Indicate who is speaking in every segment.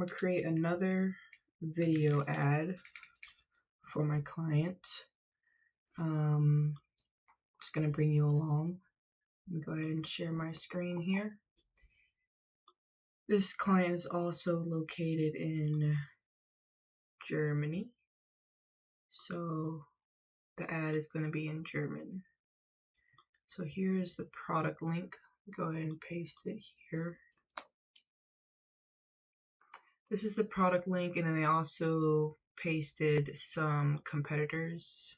Speaker 1: gonna create another video ad for my client. Just gonna bring you along. Let me go ahead and share my screen here. This client is also located in Germany, so the ad is going to be in German. So here's the product link. Go ahead and paste it here. This is the product link, and then they also pasted some competitors.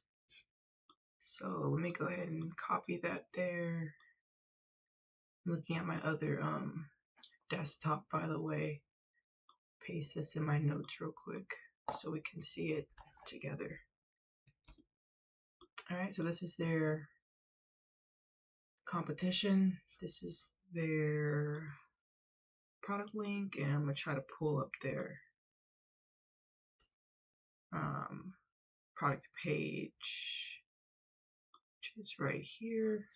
Speaker 1: So let me go ahead and copy that there. I'm looking at my other desktop, by the way. Paste this in my notes real quick so we can see it together. All right, so this is their competition. This is their product link, and I'm gonna try to pull up their product page, which is right here.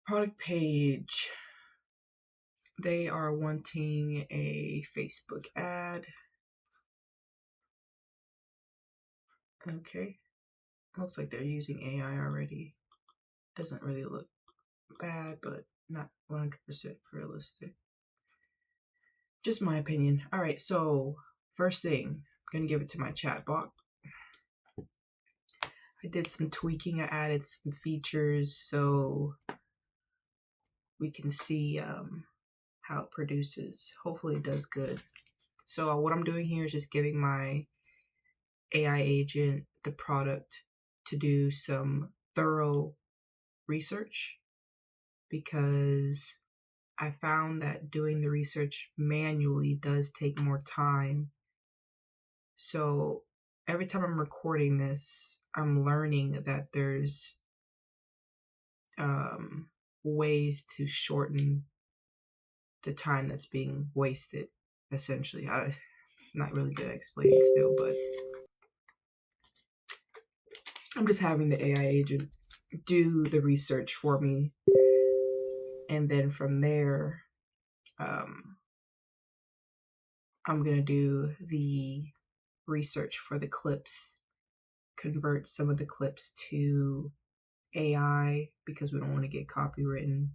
Speaker 1: Product page. They are wanting a Facebook ad. Okay. Looks like they're using AI already. Doesn't really look bad, but not 100% realistic. Just my opinion. All right, so first thing, I'm going to give it to my chatbot. I did some tweaking. I added some features so we can see how it produces. Hopefully it does good. So what I'm doing here is just giving my AI agent the product to do some thorough research, because I found that doing the research manually does take more time. So every time I'm recording this, I'm learning that there's ways to shorten the time that's being wasted, essentially. I'm not really good at explaining still, but I'm just having the AI agent do the research for me. And then from there, I'm going to do the research for the clips, convert some of the clips to AI because we don't want to get copywritten.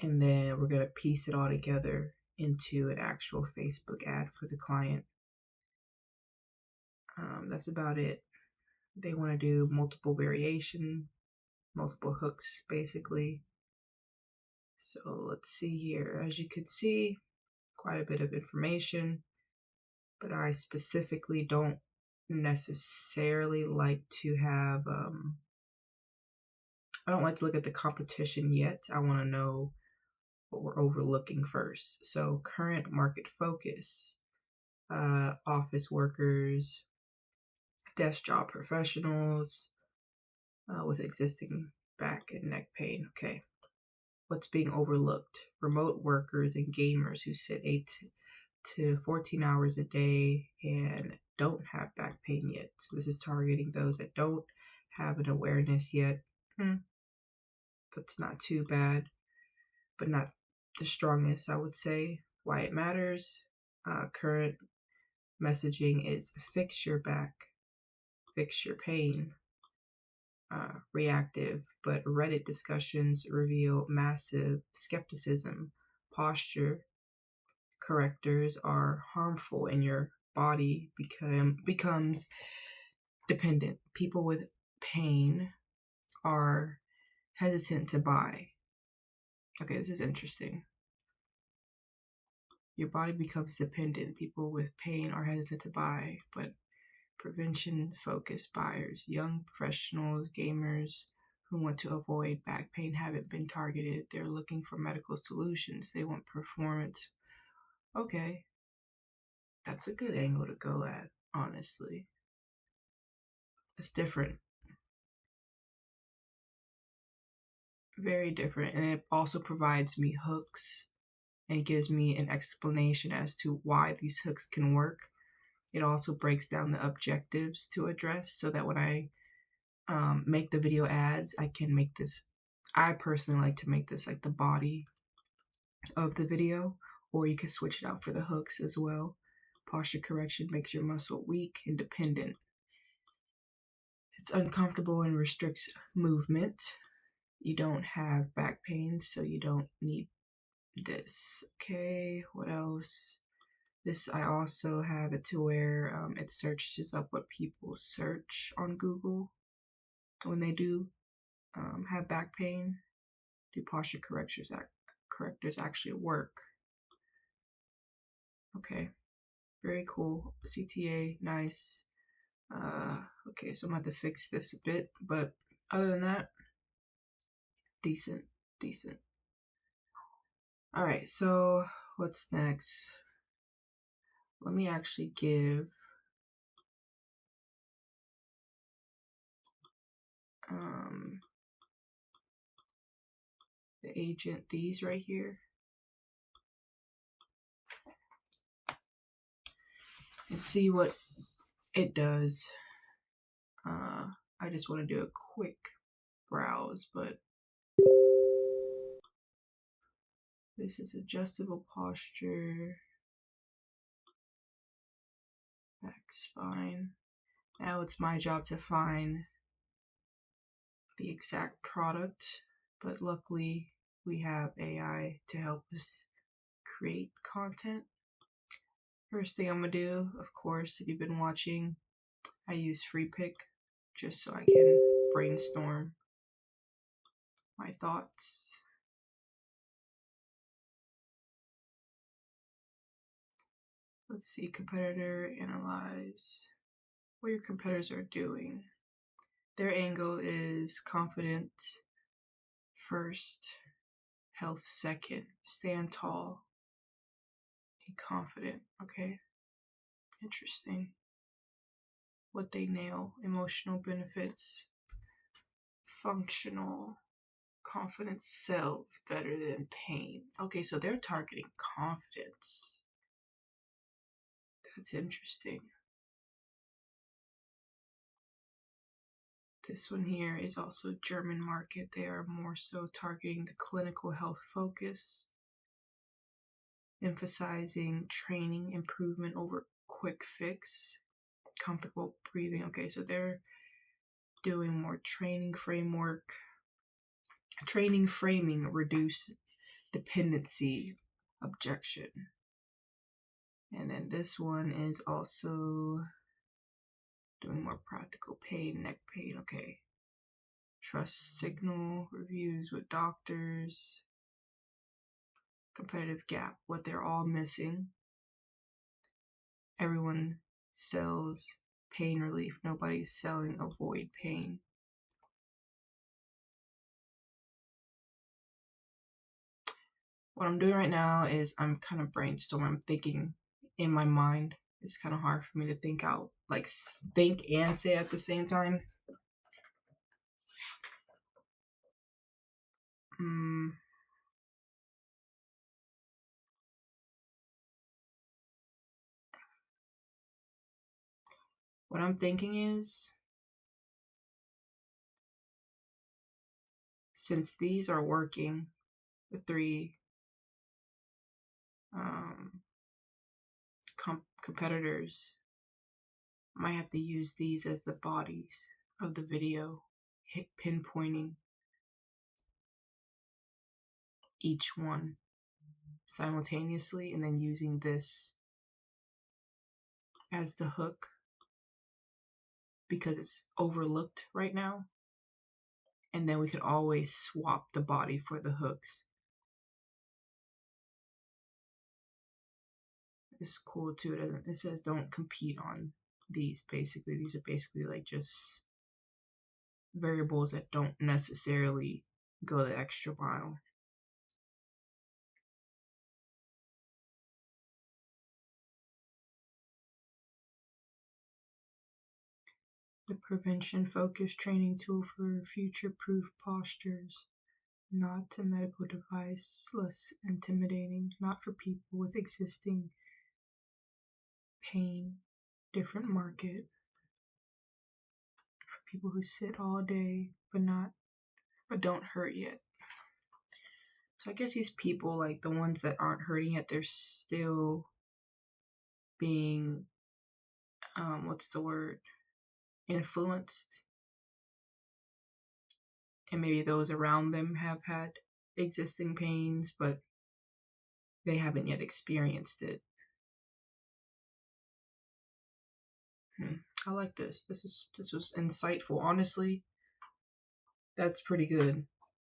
Speaker 1: And then we're going to piece it all together into an actual Facebook ad for the client. That's about it. They want to do multiple variation, multiple hooks, basically. So let's see here. As you can see, quite a bit of information, but I specifically don't necessarily like to have, I don't like to look at the competition yet. I want to know what we're overlooking first. So current market focus, office workers, desk job professionals with existing back and neck pain. Okay. What's being overlooked? Remote workers and gamers who sit 8 to 14 hours a day and don't have back pain yet. So this is targeting those that don't have an awareness yet. That's not too bad, but not the strongest, I would say. Why it matters. Current messaging is fix your back, fix your pain. Reactive, but Reddit discussions reveal massive skepticism. Posture correctors are harmful and your body becomes dependent. People with pain are hesitant to buy. Okay, this is interesting. Your body becomes dependent. People with pain are hesitant to buy, but prevention-focused buyers, young professionals, gamers who want to avoid back pain haven't been targeted. They're looking for medical solutions. They want performance. Okay, that's a good angle to go at, honestly. It's different. Very different. And it also provides me hooks and gives me an explanation as to why these hooks can work. It also breaks down the objectives to address so that when I make the video ads, I can make this, I personally like to make this like the body of the video, or you can switch it out for the hooks as well. Posture correction makes your muscle weak and dependent. It's uncomfortable and restricts movement. You don't have back pain, so you don't need this. Okay, what else? This, I also have it to where it searches up what people search on Google when they do have back pain. Do posture correctors actually work? Okay, very cool. CTA, nice. Okay, so I'm gonna have to fix this a bit, but other than that, decent. All right, so what's next? Let me actually give the agent these right here and see what it does. I just want to do a quick browse, but this is adjustable posture, back spine. Now it's my job to find the exact product, but luckily we have AI to help us create content. First thing I'm gonna do, of course, if you've been watching, I use FreePik just so I can brainstorm my thoughts. Let's see, competitor, analyze what your competitors are doing. Their angle is confident first, health second, stand tall, be confident. Okay, interesting. What they nail: emotional benefits, functional, confidence sells better than pain. Okay, so they're targeting confidence. That's interesting. This one here is also German market. They are more so targeting the clinical health focus, emphasizing training improvement over quick fix, comfortable breathing. Okay, so they're doing more training framing, reduce dependency, objection. And then this one is also doing more practical pain, neck pain. Okay. Trust signal, reviews with doctors, competitive gap, what they're all missing. Everyone sells pain relief. Nobody's selling avoid pain. What I'm doing right now is I'm kind of brainstorming. I'm thinking in my mind. It's kind of hard for me to think out, like think and say at the same time. What I'm thinking is, since these are working, the three competitors, I might have to use these as the bodies of the video, pinpointing each one simultaneously, and then using this as the hook because it's overlooked right now. And then we could always swap the body for the hooks. It's cool too. It says don't compete on these. Basically, these are basically like just variables that don't necessarily go the extra mile. The prevention focused training tool for future-proof postures. Not a medical device, less intimidating, not for people with existing pain, different market. For people who sit all day but don't hurt yet. So I guess these people, like the ones that aren't hurting yet, they're still being, what's the word? Influenced. And maybe those around them have had existing pains, but they haven't yet experienced it. I like this. This was insightful. Honestly, that's pretty good.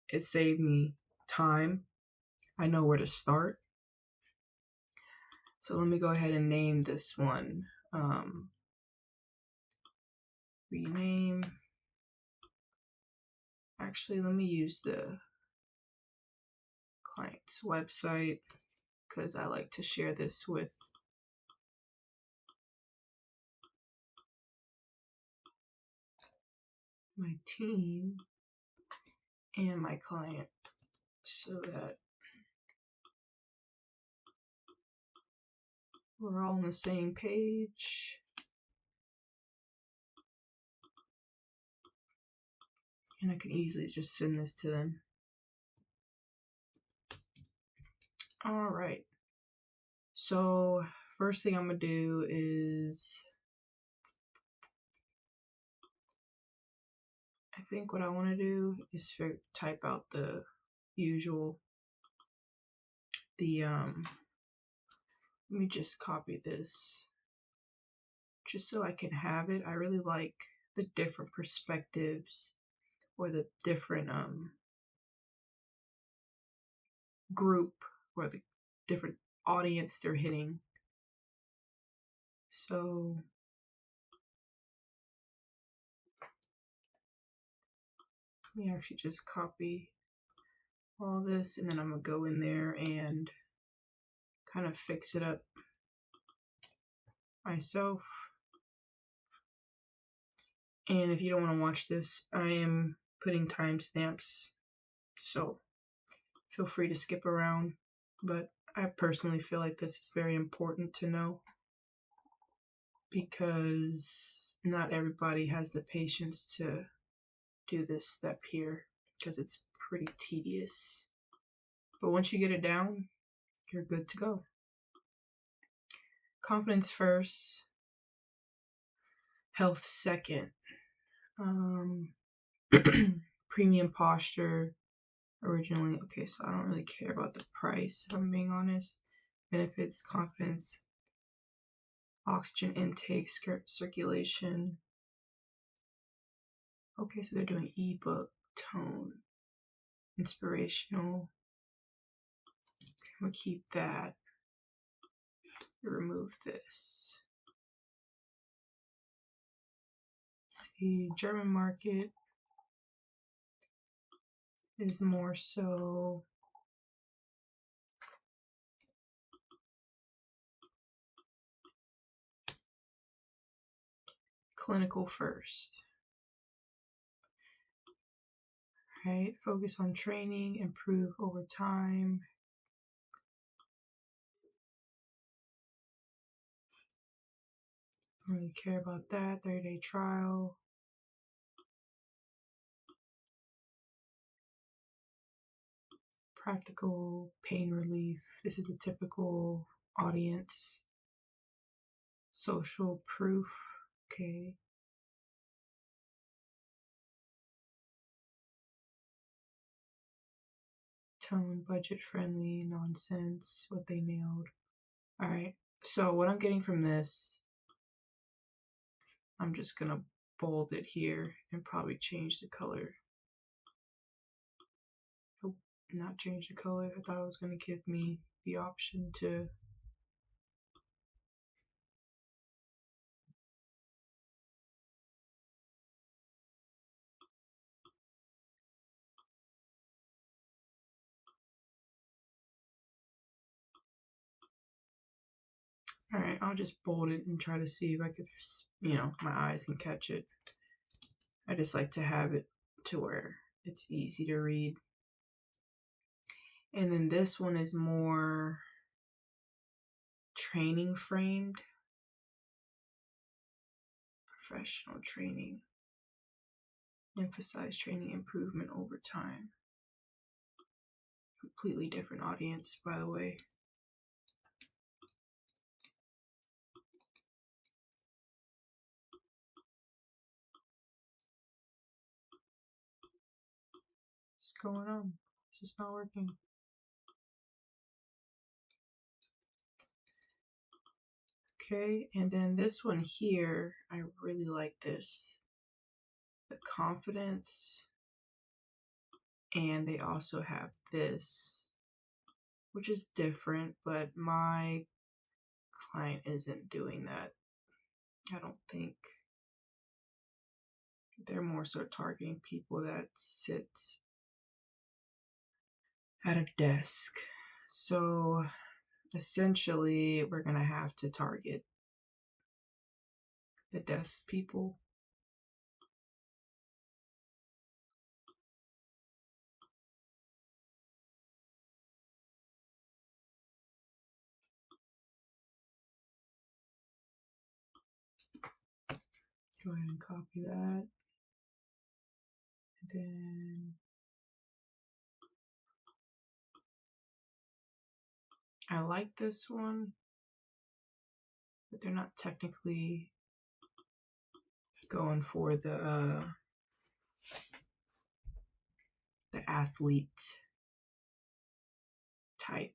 Speaker 1: It saved me time. I know where to start. So let me go ahead and name this one. Rename. Actually, let me use the client's website because I like to share this with my team and my client so that we're all on the same page. And I can easily just send this to them. All right. So first thing I'm gonna do is, I think what I want to do is type out the usual, let me just copy this just so I can have it. I really like the different perspectives or the different group or the different audience they're hitting. So let me actually just copy all this and then I'm gonna go in there and kind of fix it up myself. And if you don't want to watch this, I am putting timestamps, so feel free to skip around. But I personally feel like this is very important to know because not everybody has the patience to do this step here because it's pretty tedious. But once you get it down, you're good to go. Confidence first, health second. Premium posture originally. Okay, so I don't really care about the price, if I'm being honest. Benefits, confidence, oxygen intake, circulation. Okay, so they're doing ebook, tone, inspirational. I'm gonna keep that. Remove this. Let's see, German market is more so clinical first. Right, focus on training, improve over time. Don't really care about that. 30-day trial. Practical pain relief. This is the typical audience. Social proof. Okay. Tone, budget friendly, nonsense, what they nailed. All right. So what I'm getting from this, I'm just gonna bold it here and probably change the color. Oh, not change the color. I thought it was gonna give me the option to. All right, I'll just bold it and try to see if I could, my eyes can catch it. I just like to have it to where it's easy to read. And then this one is more training framed. Professional training. Emphasize training improvement over time. Completely different audience, by the way. What's going on? It's just not working. Okay, and then this one here, I really like this. The confidence. And they also have this, which is different, but my client isn't doing that. I don't think. They're more so targeting people that sit at a desk. So essentially, we're going to have to target the desk people. Go ahead and copy that. And then I like this one, but they're not technically going for the athlete type.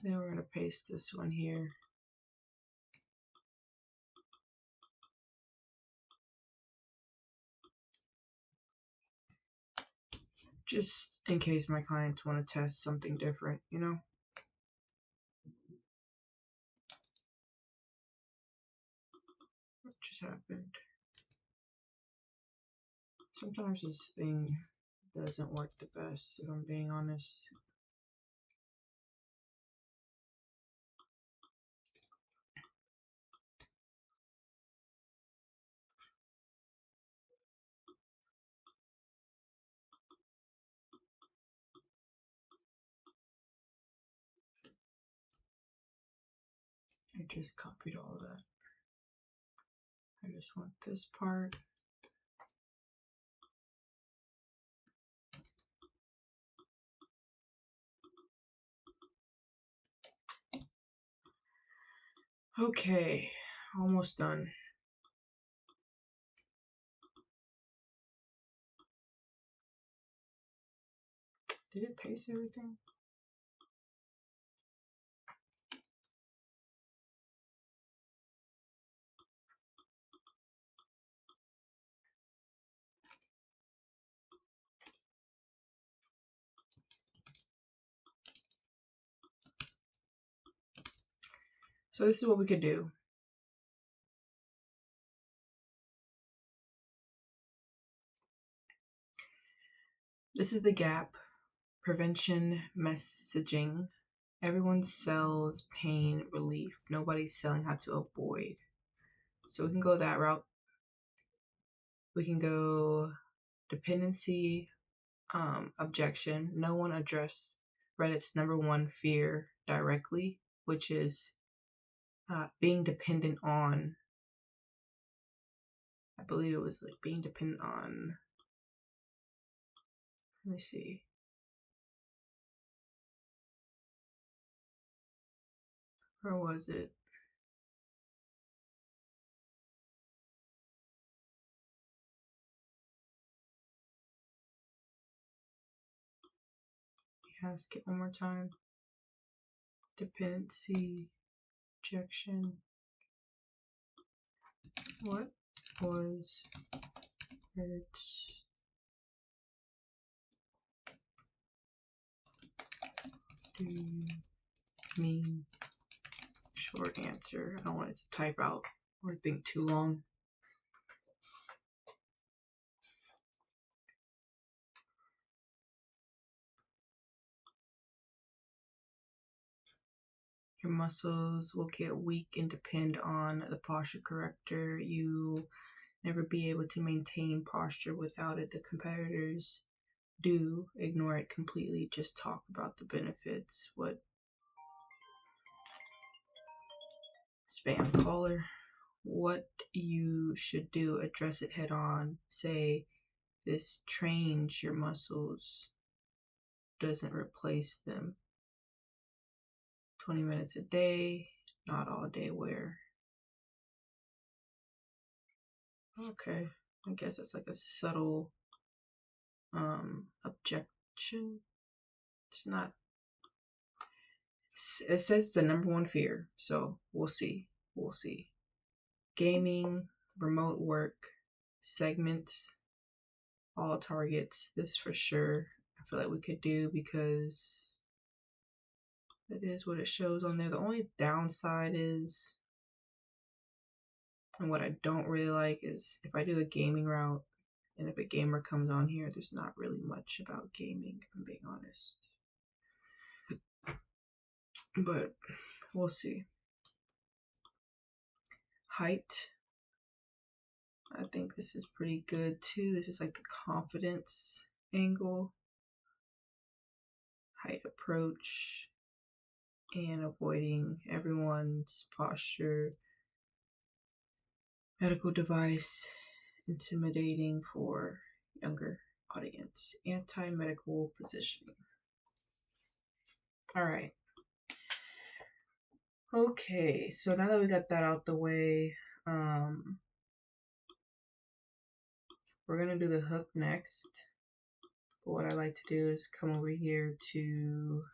Speaker 1: Then we're going to paste this one here. Just in case my clients want to test something different, you know? What just happened? Sometimes this thing doesn't work the best, if I'm being honest. I just copied all of that. I just want this part. Okay, almost done. Did it paste everything? So this is what we could do. This is the gap. Prevention messaging. Everyone sells pain relief. Nobody's selling how to avoid. So we can go that route. We can go dependency, objection. No one addressed Reddit's #1 fear directly, which is being dependent on, I believe it was like being dependent on, let me see. Where was it? Ask it one more time. Dependency, objection. What was Reddit's do you mean? Short answer. I don't want it to type out or think too long. Your muscles will get weak and depend on the posture corrector. You never be able to maintain posture without it. The competitors do ignore it completely. Just talk about the benefits. What spam caller. What you should do, address it head on. Say, this trains your muscles, doesn't replace them. 20 minutes a day, not all day wear. Okay, I guess it's like a subtle objection. It's not. It says the number one fear, so we'll see. We'll see. Gaming, remote work, segments, all targets. This for sure. I feel like we could do because that is what it shows on there. The only downside is, and what I don't really like is if I do the gaming route and if a gamer comes on here, there's not really much about gaming, if I'm being honest. But we'll see. Height. I think this is pretty good too. This is like the confidence angle. Height approach and avoiding everyone's posture. Medical device, intimidating for younger audience. Anti-medical positioning. All right. Okay, so now that we got that out the way, we're gonna do the hook next. But what I like to do is come over here to,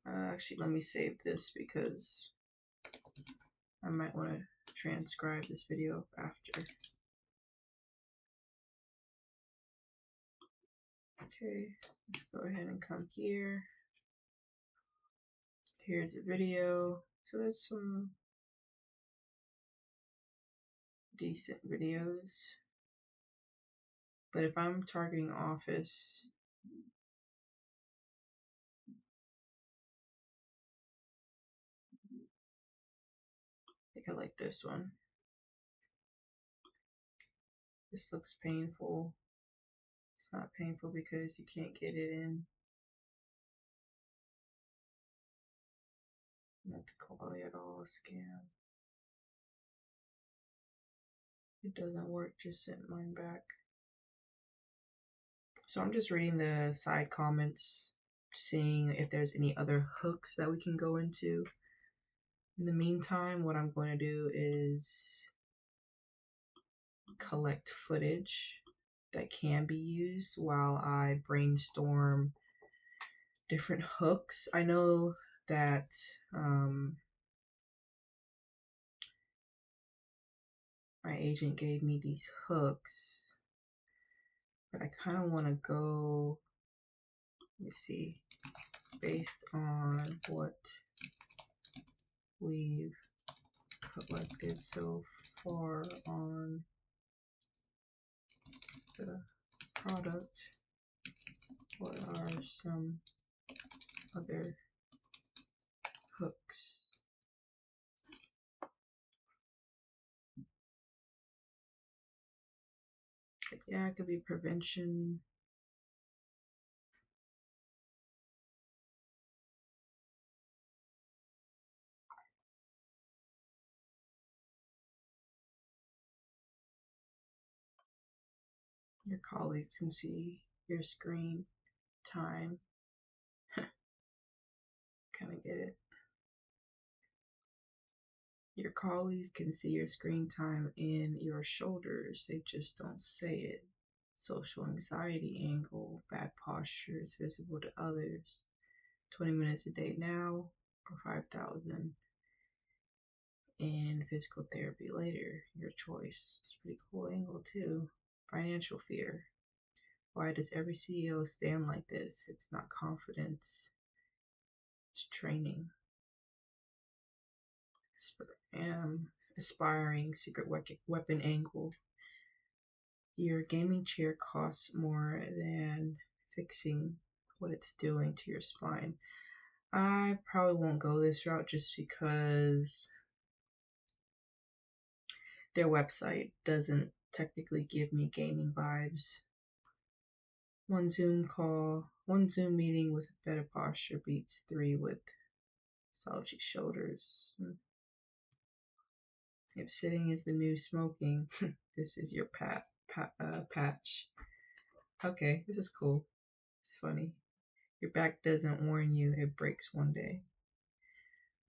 Speaker 1: actually let me save this because I might want to transcribe this video after. Okay, let's go ahead and come here. Here's a video. So there's some decent videos. But if I'm targeting office, I think I like this one. This looks painful. It's not painful because you can't get it in. Not the quality at all, scam. It doesn't work, just sent mine back. So I'm just reading the side comments, seeing if there's any other hooks that we can go into. In the meantime, what I'm going to do is collect footage that can be used while I brainstorm different hooks. I know that my agent gave me these hooks, but I kind of want to go, let me see, based on what we've collected so far on the product, what are some other hooks? Yeah, it could be prevention. Your colleagues can see your screen time. Kind of get it. Your colleagues can see your screen time in your shoulders. They just don't say it. Social anxiety angle, bad posture is visible to others. 20 minutes a day now, or 5,000. And physical therapy later, your choice. It's a pretty cool angle too. Financial fear. Why does every CEO stand like this? It's not confidence, it's training. Aspiring secret weapon angle. Your gaming chair costs more than fixing what it's doing to your spine. I probably won't go this route just because their website doesn't technically give me gaming vibes. One Zoom meeting with better posture beats 3 with slouchy shoulders. If sitting is the new smoking, this is your patch. Okay, this is cool. It's funny. Your back doesn't warn you, it breaks one day.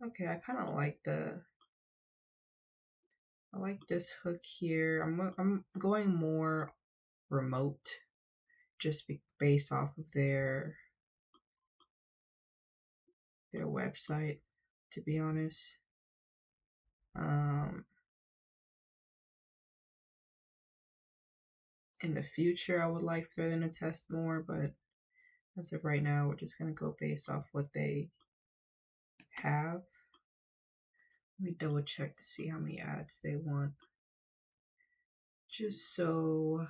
Speaker 1: Okay, I kind of like I like this hook here. I'm going more remote, just based off of their website, to be honest. In the future, I would like for them to test more, but as of right now, we're just gonna go based off what they have. Let me double check to see how many ads they want, just so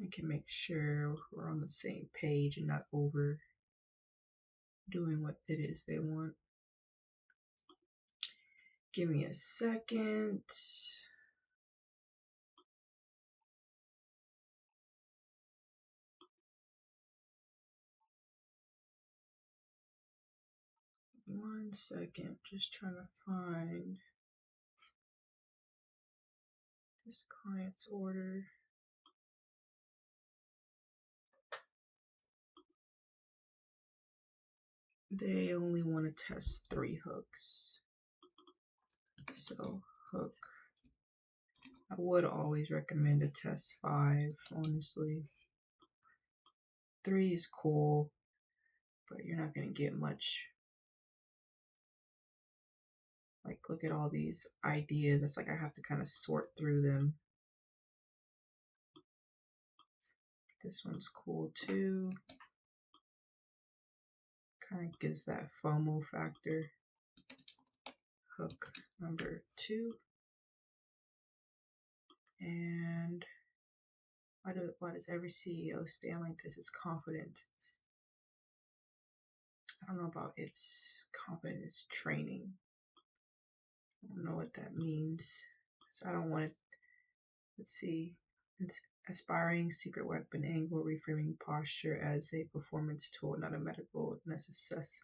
Speaker 1: I can make sure we're on the same page and not over doing what it is they want. Give me a second. One second, just trying to find this client's order. They only want to test 3 hooks. So hook, I would always recommend to test 5, honestly. 3 is cool, but you're not gonna get much. Like, look at all these ideas. It's like I have to kind of sort through them. This one's cool too. Kind of gives that FOMO factor. Hook number 2. And why does every CEO stand like this? It's confident. I don't know about it's confident. It's training. I don't know what that means. So I don't want it. Let's see. It's aspiring secret weapon angle, reframing posture as a performance tool, not a medical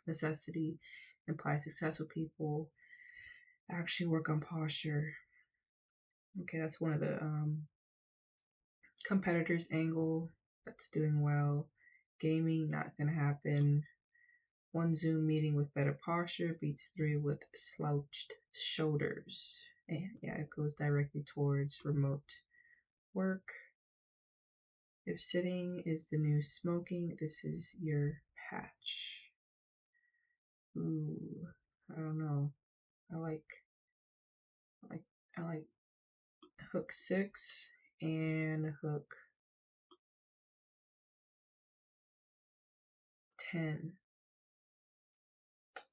Speaker 1: necessity. Implies successful people actually work on posture. Okay, that's one of the competitors' angle. That's doing well. Gaming, not gonna happen. 1 Zoom meeting with better posture beats 3 with slouched shoulders. And yeah, it goes directly towards remote work. If sitting is the new smoking, this is your patch. Ooh, I don't know. I like hook 6 and hook 10.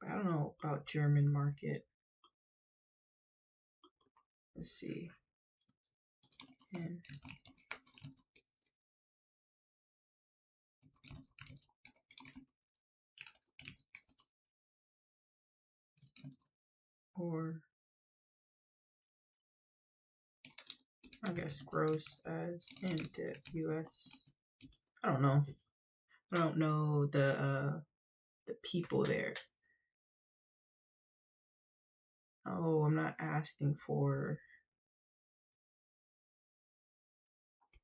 Speaker 1: But I don't know about German market. Let's see. 10. Or I guess gross as in the US. I don't know. I don't know the people there. Oh, I'm not asking for.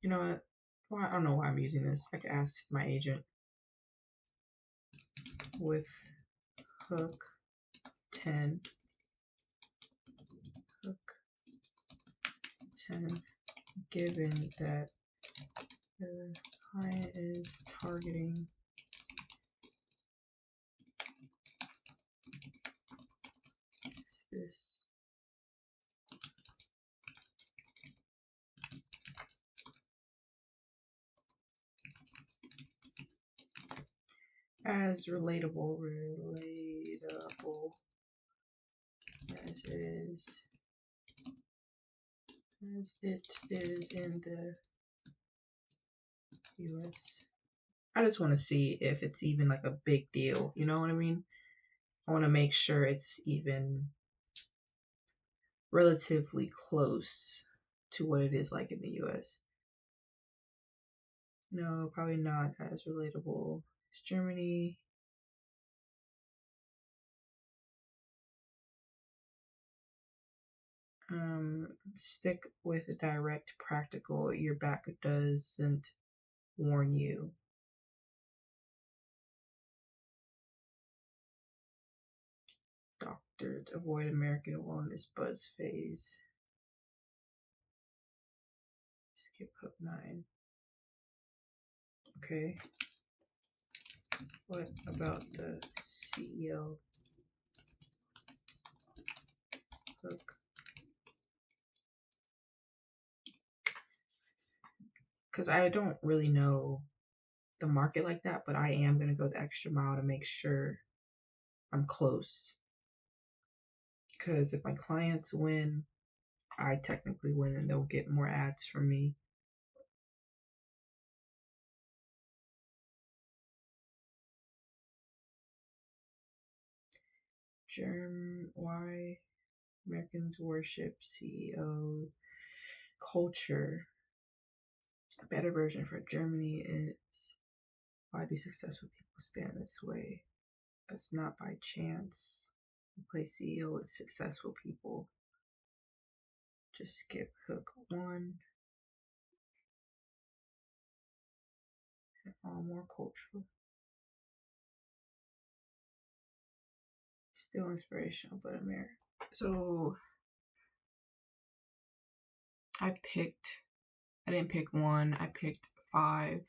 Speaker 1: You know what? Well, I don't know why I'm using this. I could ask my agent. With hook 10. Hook 10. Given that the client is targeting this. As relatable as it is in the US. I just want to see if it's even like a big deal. You know what I mean? I want to make sure it's even relatively close to what it is like in the US. No, probably not as relatable as Germany. Stick with direct, practical. Your back doesn't warn you. Doctors avoid American wellness buzz phase. Skip hook 9. Okay. What about the CEO hook? Because I don't really know the market like that, but I am going to go the extra mile to make sure I'm close. Because if my clients win, I technically win and they'll get more ads from me. Why Americans worship CEO culture. A better version for Germany is, why do successful people stand this way? That's not by chance. Replace CEO with successful people. Just skip hook 1. And all more cultural. Still inspirational, but American. So I didn't pick 1, I picked 5.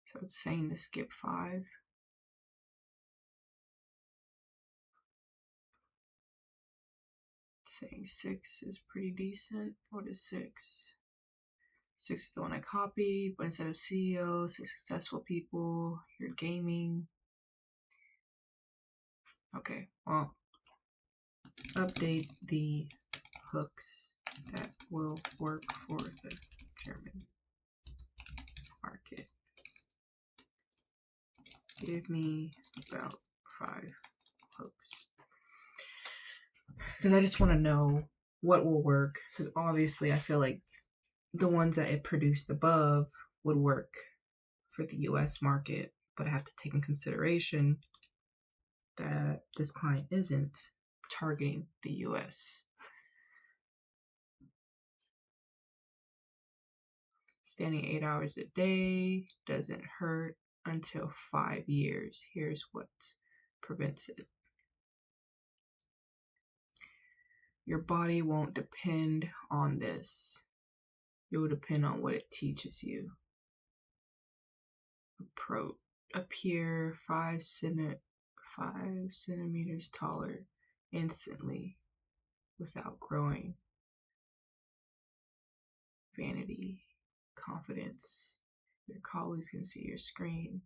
Speaker 1: So it's saying to skip 5. It's saying 6 is pretty decent. What is 6? 6 is the one I copied, but instead of CEO, 6 successful people, you're gaming. Okay, well, update the hooks that will work for the German market. Give me about 5 hooks. Because I just want to know what will work. Because obviously I feel like the ones that it produced above would work for the US market. But I have to take in consideration that this client isn't targeting the US. Standing 8 hours a day doesn't hurt until 5 years. Here's what prevents it. Your body won't depend on this. It will depend on what it teaches you. Appear 5 centimeters taller instantly without growing. Vanity, confidence. Your colleagues can see your screen.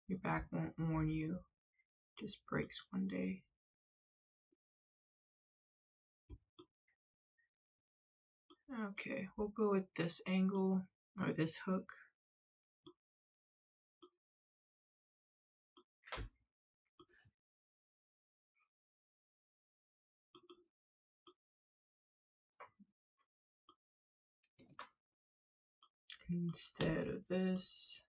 Speaker 1: Your back won't warn you. Just breaks one day. Okay, we'll go with this angle or this hook. Instead of this,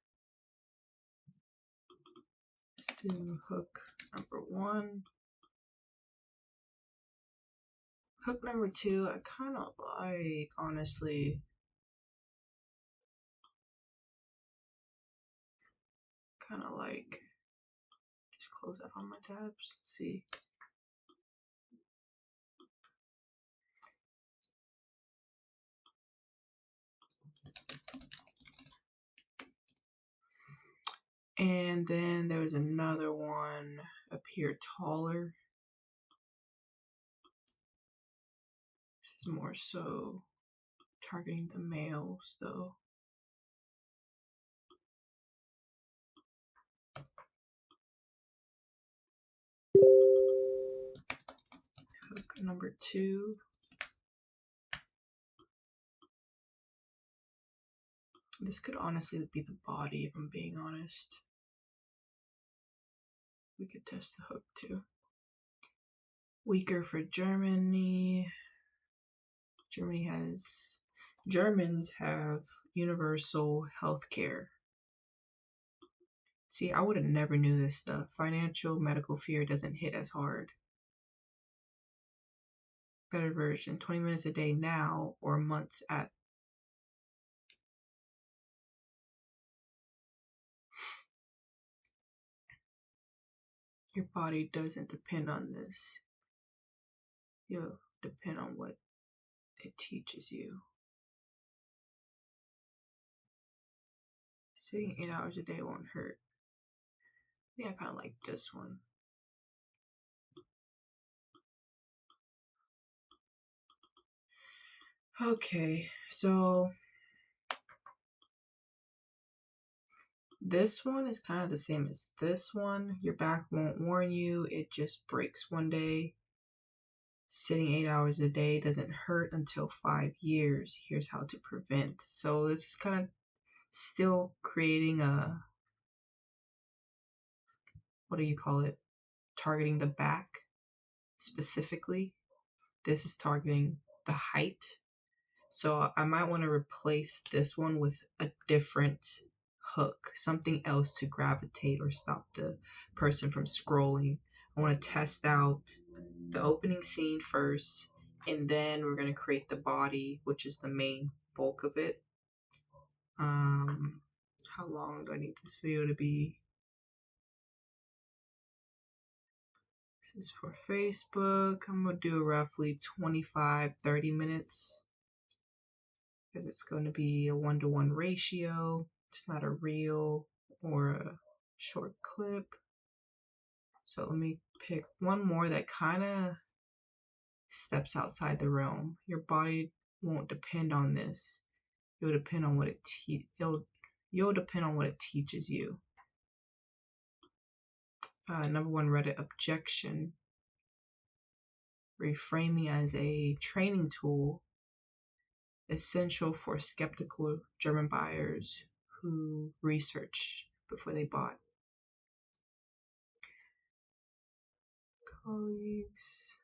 Speaker 1: let's do hook number 1. Hook number 2, I kind of like, honestly. Just close that on my tabs. Let's see. And then there was another one up here, taller. This is more so targeting the males, though. Hook number 2. This could honestly be the body, if I'm being honest. We could test the hook too. Weaker for Germany. Germans have universal health care. See, I would have never knew this stuff. Financial medical fear doesn't hit as hard. better version, 20 minutes a day now or months at. Your body doesn't depend on this. You'll depend on what it teaches you. Sitting 8 hours a day won't hurt. Yeah, I kind of like this one. Okay, so this one is kind of the same as this one. Your back won't warn you. It just breaks one day. Sitting 8 hours a day doesn't hurt until 5 years. Here's how to prevent. So this is kind of still creating a, what do you call it? Targeting the back specifically. This is targeting the height. So I might want to replace this one with a different hook, something else to gravitate or stop the person from scrolling. I want to test out the opening scene first, and then we're going to create the body, which is the main bulk of it. How long do I need this video to be? This is for Facebook. I'm going to do roughly 25-30 minutes because it's going to be a 1-to-1 ratio. It's not a reel or a short clip. So let me pick one more that kind of steps outside the realm. Your body won't depend on this. It'll depend on what you'll depend on what it teaches you. Number one Reddit objection. Reframing as a training tool, essential for skeptical German buyers who research before they bought. Colleagues.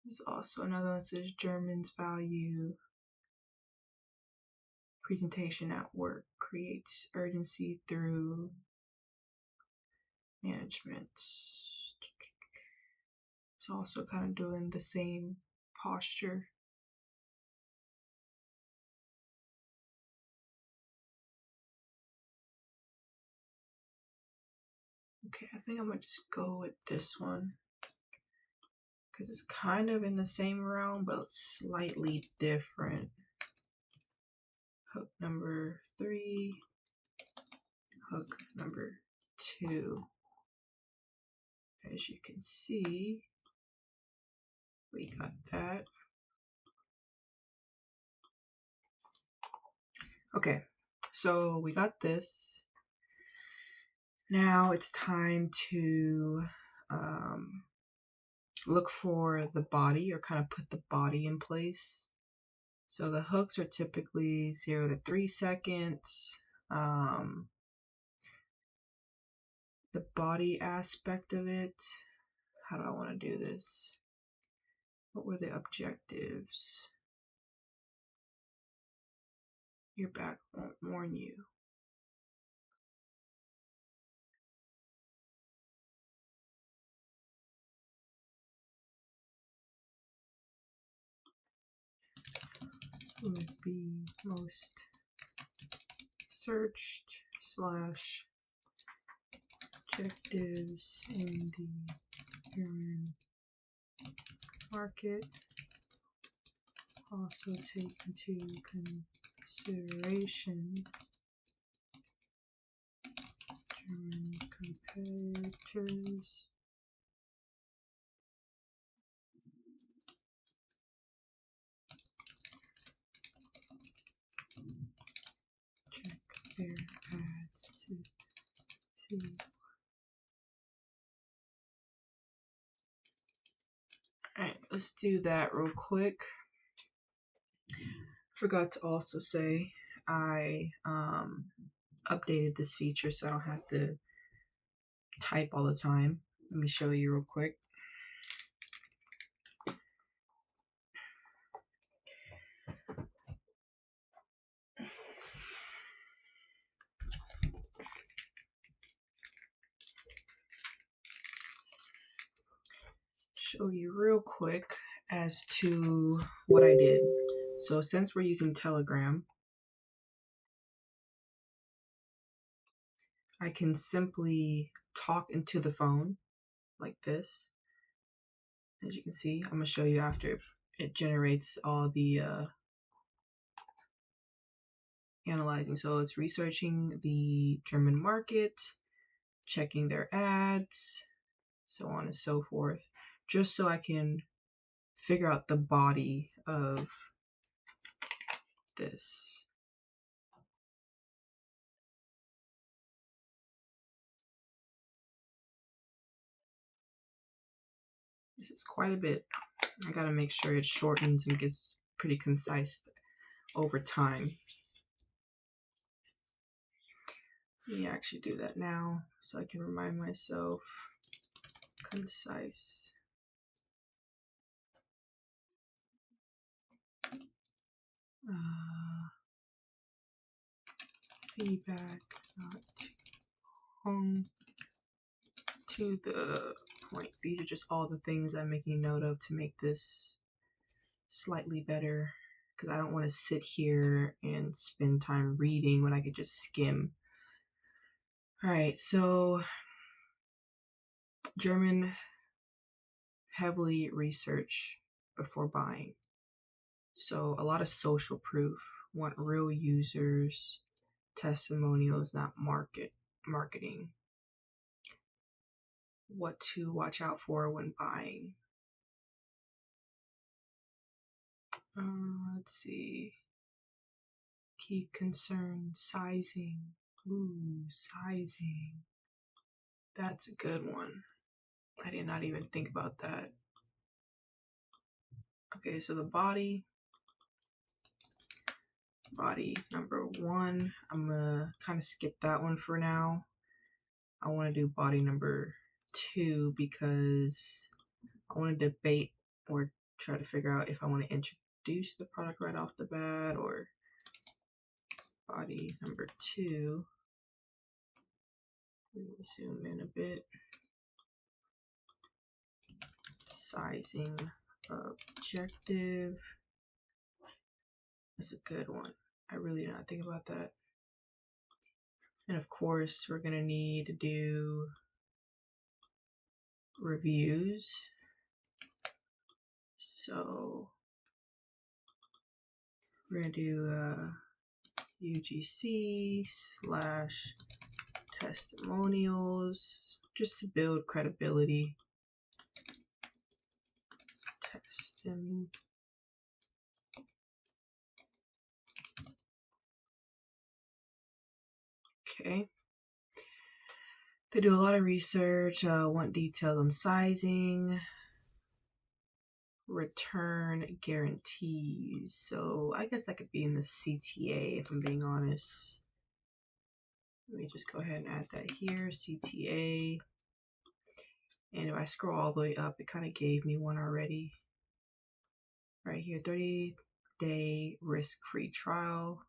Speaker 1: There's also another one that says Germans value presentation at work, creates urgency through management. It's also kind of doing the same posture. Okay, I think I'm gonna just go with this one because it's kind of in the same realm, but slightly different. Hook number 3, hook number 2. As you can see, we got that. Okay, so we got this. Now it's time to look for the body, or kind of put the body in place. So the hooks are typically 0 to 3 seconds. The body aspect of it, how do I want to do this? What were the objectives? Your back won't warn you. Would be most searched / objectives in the German market. Also take into consideration German competitors. Check their ads to see. Alright, let's do that real quick. Forgot to also say I updated this feature so I don't have to type all the time. Let me show you real quick. show you real quick as to what I did. So since we're using Telegram, I can simply talk into the phone like this. As you can see, I'm going to show you after it generates all the analyzing. So it's researching the German market, checking their ads, so on and so forth, just so I can figure out the body of this. This is quite a bit. I gotta make sure it shortens and gets pretty concise over time. Let me actually do that now so I can remind myself. Concise. Feedback, not too long, to the point. These are just all the things I'm making note of to make this slightly better, because I don't want to sit here and spend time reading when I could just skim. All right, so German heavily research before buying. So a lot of social proof, want real users, testimonials, not marketing. What to watch out for when buying. Let's see. Key concern, sizing. Ooh, sizing. That's a good one. I did not even think about that. Okay, so the body number 1, I'm gonna kind of skip that one for now. I want to do body number 2 because I want to debate or try to figure out if I want to introduce the product right off the bat, or body number 2. Let me zoom in a bit. Sizing objective. That's a good one. I really did not think about that. And of course, we're going to need to do reviews. So we're going to do UGC / testimonials, just to build credibility. Okay. They do a lot of research, want details on sizing, return guarantees. So I guess I could be in the CTA if I'm being honest. Let me just go ahead and add that here, CTA. And if I scroll all the way up, it kind of gave me one already. Right here, 30-day risk-free trial.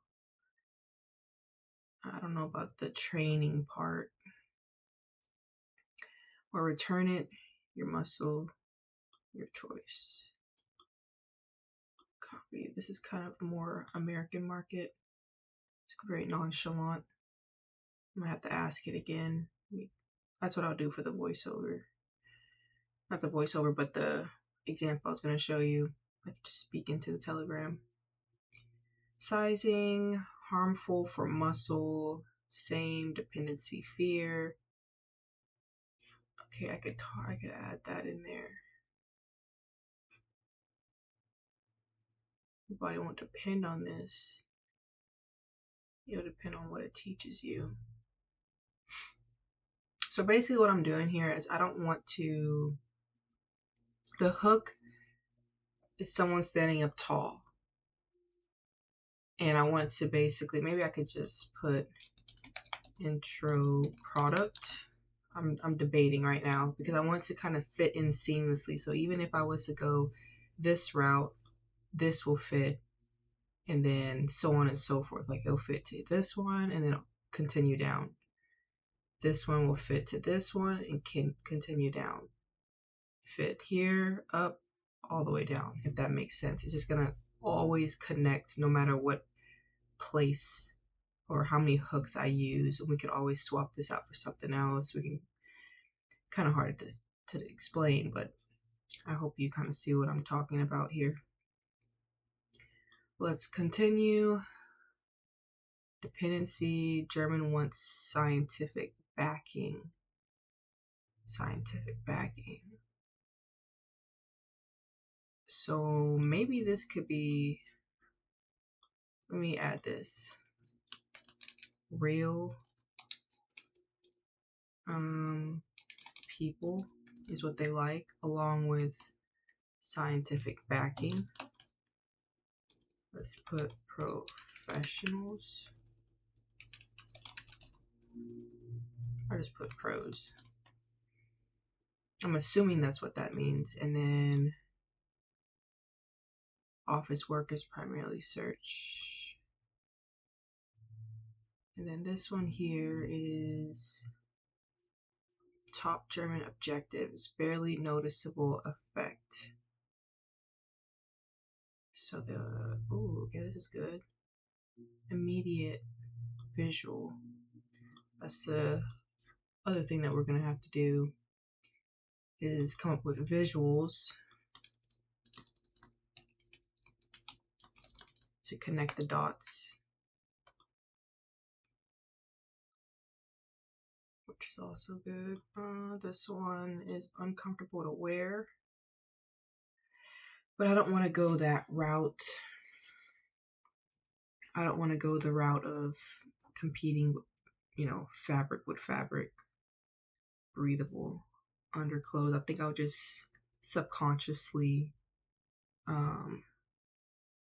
Speaker 1: I don't know about the training part. Or return it, your muscle, your choice. Copy. This is kind of more American market. It's very nonchalant. I might have to ask it again. That's what I'll do for the voiceover. Not the voiceover, but the example I was going to show you. I could just speak into the Telegram. Sizing, harmful for muscle, same dependency fear. Okay, I could add that in there. Your body won't depend on this. It'll depend on what it teaches you. So basically what I'm doing here is I don't want to... The hook is someone standing up tall. And I want it to basically... Maybe I could just put intro product. I'm debating right now because I want it to kind of fit in seamlessly. So even if I was to go this route, this will fit. And then so on and so forth. Like it'll fit to this one and then it'll continue down. This one will fit to this one and can continue down. fit here, up, all the way down, if that makes sense. It's just gonna always connect no matter what place or how many hooks I use. We could always swap this out for something else. We can, kind of hard to explain, but I hope you kind of see what I'm talking about here. Let's continue. Dependency, German wants scientific backing. Scientific backing. So maybe this could be, let me add this. Real people is what they like, along with scientific backing. Let's put professionals. Or just put pros. I'm assuming that's what that means. And then office workers primarily search. And then this one here is top German objectives, barely noticeable effect. So okay, this is good. Immediate visual. That's the other thing that we're gonna have to do, is come up with visuals to connect the dots, which is also good. This one is uncomfortable to wear, but I don't want to go that route. I don't want to go the route of competing, fabric with fabric. Breathable underclothes. I think I'll just subconsciously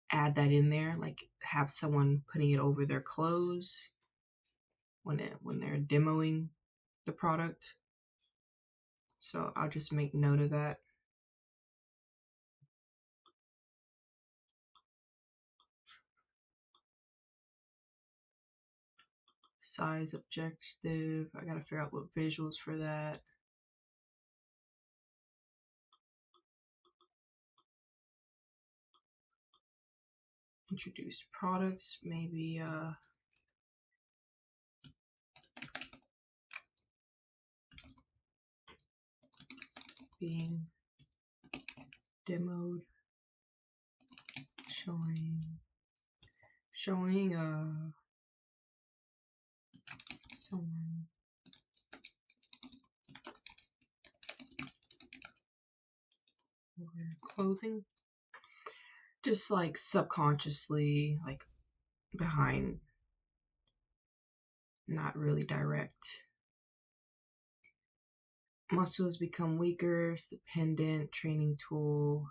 Speaker 1: add that in there, like have someone putting it over their clothes when they're demoing the product. So I'll just make note of that. Size objective. I gotta figure out what visuals for that. Introduce products, maybe being demoed, showing someone over clothing, just like subconsciously, like behind, not really direct. Muscles become weaker, dependent, training tool,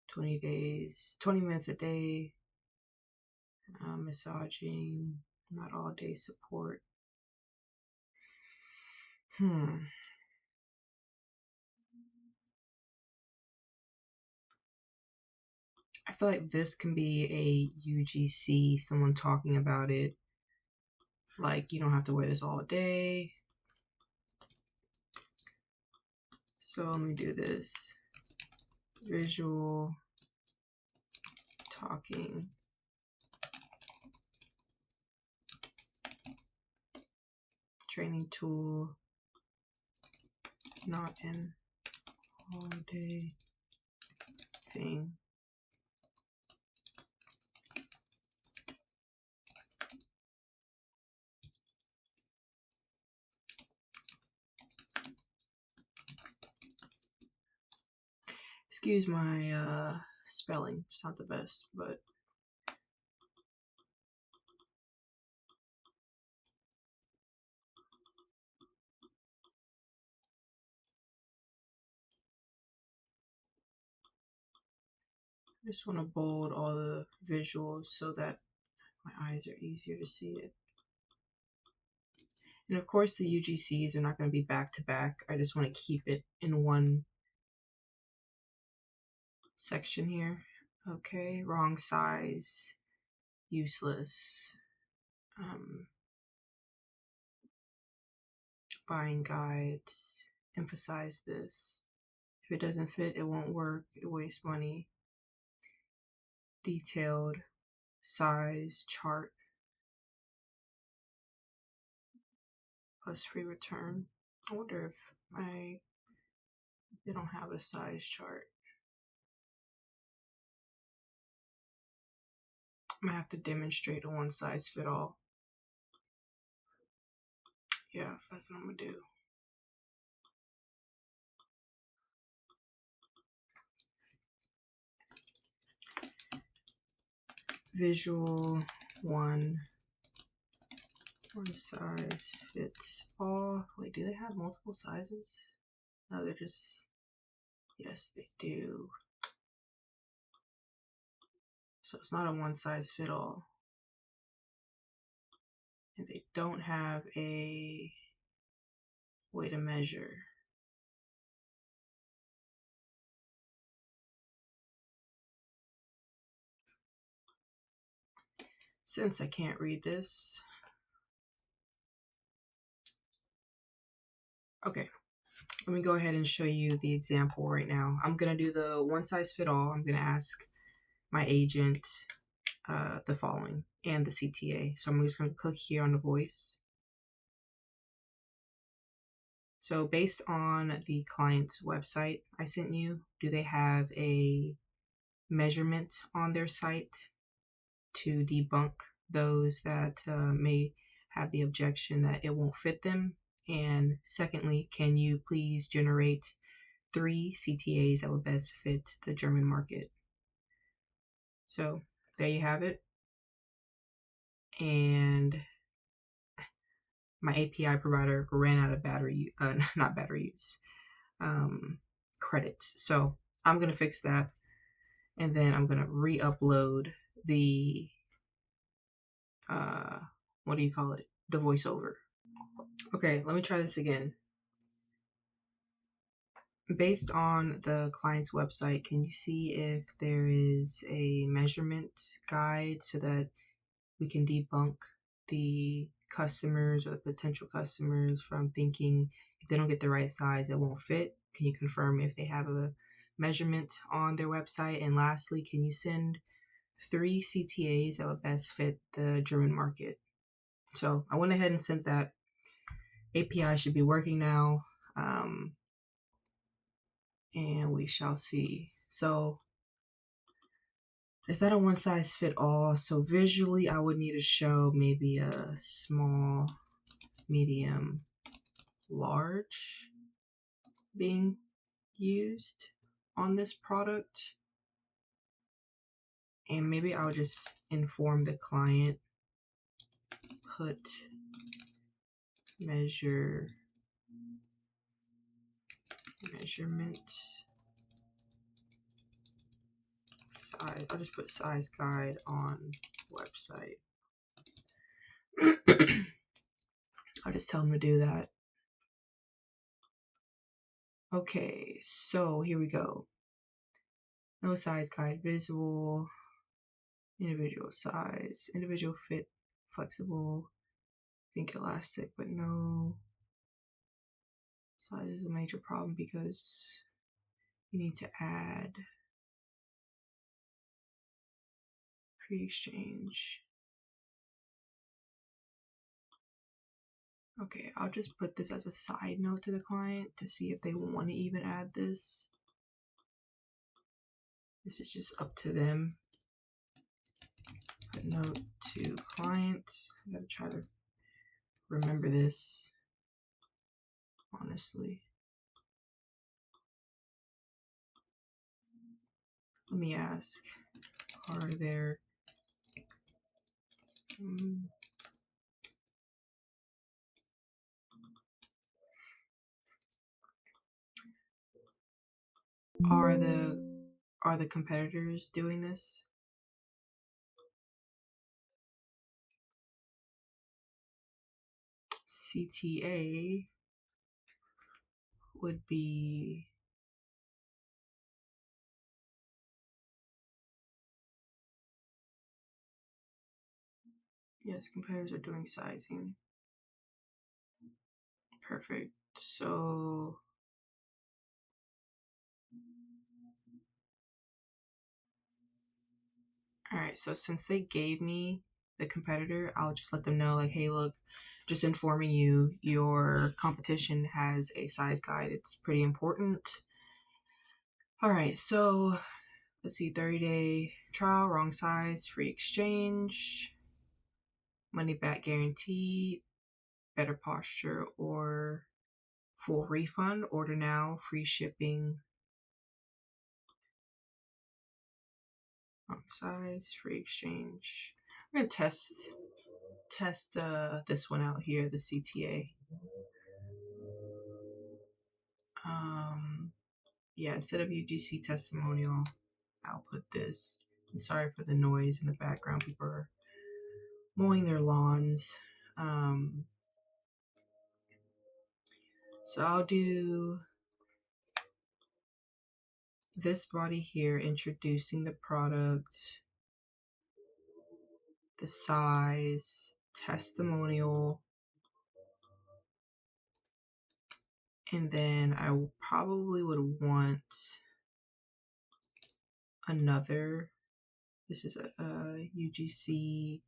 Speaker 1: 20 minutes a day, massaging, not all day support. I feel like this can be a UGC, someone talking about it. Like, you don't have to wear this all day. So let me do this. Visual talking. Training tool. Not an all day thing. Excuse my spelling, it's not the best, but I just want to bold all the visuals so that my eyes are easier to see it. And of course the UGCs are not going to be back to back. I just want to keep it in one section here. Okay, wrong size, useless. Buying guides, emphasize this. If it doesn't fit, it won't work. It wastes money. Detailed size chart plus free return. I wonder if they don't have a size chart. I'm gonna have to demonstrate a one size fit all. Yeah, that's what I'm gonna do. Visual one size fits all. Wait, do they have multiple sizes? No, they're just, yes, they do. So it's not a one size fit all. And they don't have a way to measure. Since I can't read this, okay, let me go ahead and show you the example right now. I'm gonna do the one size fit all. I'm gonna ask my agent the following and the CTA. So I'm just gonna click here on the voice. So based on the client's website I sent you, do they have a measurement on their site to debunk those that may have the objection that it won't fit them? And secondly, can you please generate 3 CTAs that would best fit the German market? So there you have it. And my API provider ran out of credits. So I'm going to fix that. And then I'm going to re-upload the, what do you call it? The voiceover. Okay, let me try this again. Based on the client's website, can you see if there is a measurement guide so that we can debunk the customers or the potential customers from thinking if they don't get the right size, it won't fit? Can you confirm if they have a measurement on their website? And lastly, can you send 3 CTAs that would best fit the German market? So I went ahead and sent that. API should be working now. And we shall see. So is that a one size fit all? So visually, I would need to show maybe a small, medium, large being used on this product. And maybe I'll just inform the client, put measurement size. I'll just put size guide on website. I'll just tell them to do that. Okay, so here we go. No size guide visible. Individual size. Individual fit flexible. Think elastic, but no. Size is a major problem because you need to add pre-exchange. Okay, I'll just put this as a side note to the client to see if they want to even add this. This is just up to them. Put note to client. I gotta try to remember this, honestly. Let me ask, are there are the competitors doing this? CTA would be yes, competitors are doing sizing. Perfect. So All right, so since they gave me the competitor, I'll just let them know, like, hey, look, just informing you, your competition has a size guide. It's pretty important. All right, so let's see, 30-day trial, wrong size, free exchange, money back guarantee, better posture, or full refund. Order now, free shipping, wrong size, free exchange. I'm gonna test this one out here, the CTA. Yeah, instead of UGC testimonial, I'll put this. I'm sorry for the noise in the background. People are mowing their lawns. So I'll do this body here, introducing the product, the size, testimonial, and then I probably would want another. This is a UGC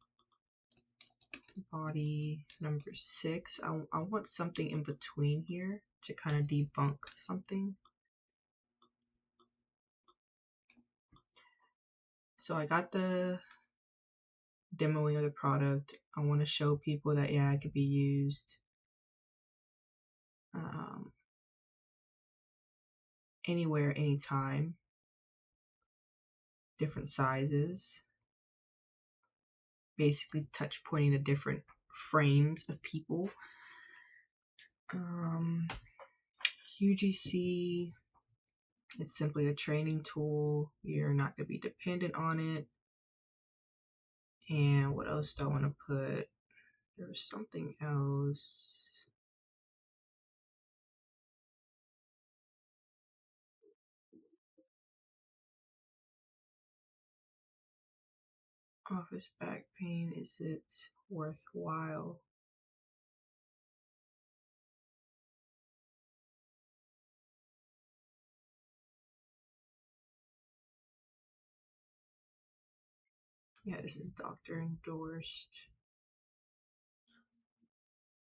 Speaker 1: body number 6. I want something in between here to kind of debunk something. So I got the demoing of the product. I want to show people that, yeah, it could be used anywhere, anytime, different sizes, basically touch pointing to different frames of people. UGC, it's simply a training tool. You're not going to be dependent on it. And what else do I want to put? There was something else. Office back pain, is it worthwhile? Yeah, this is doctor endorsed.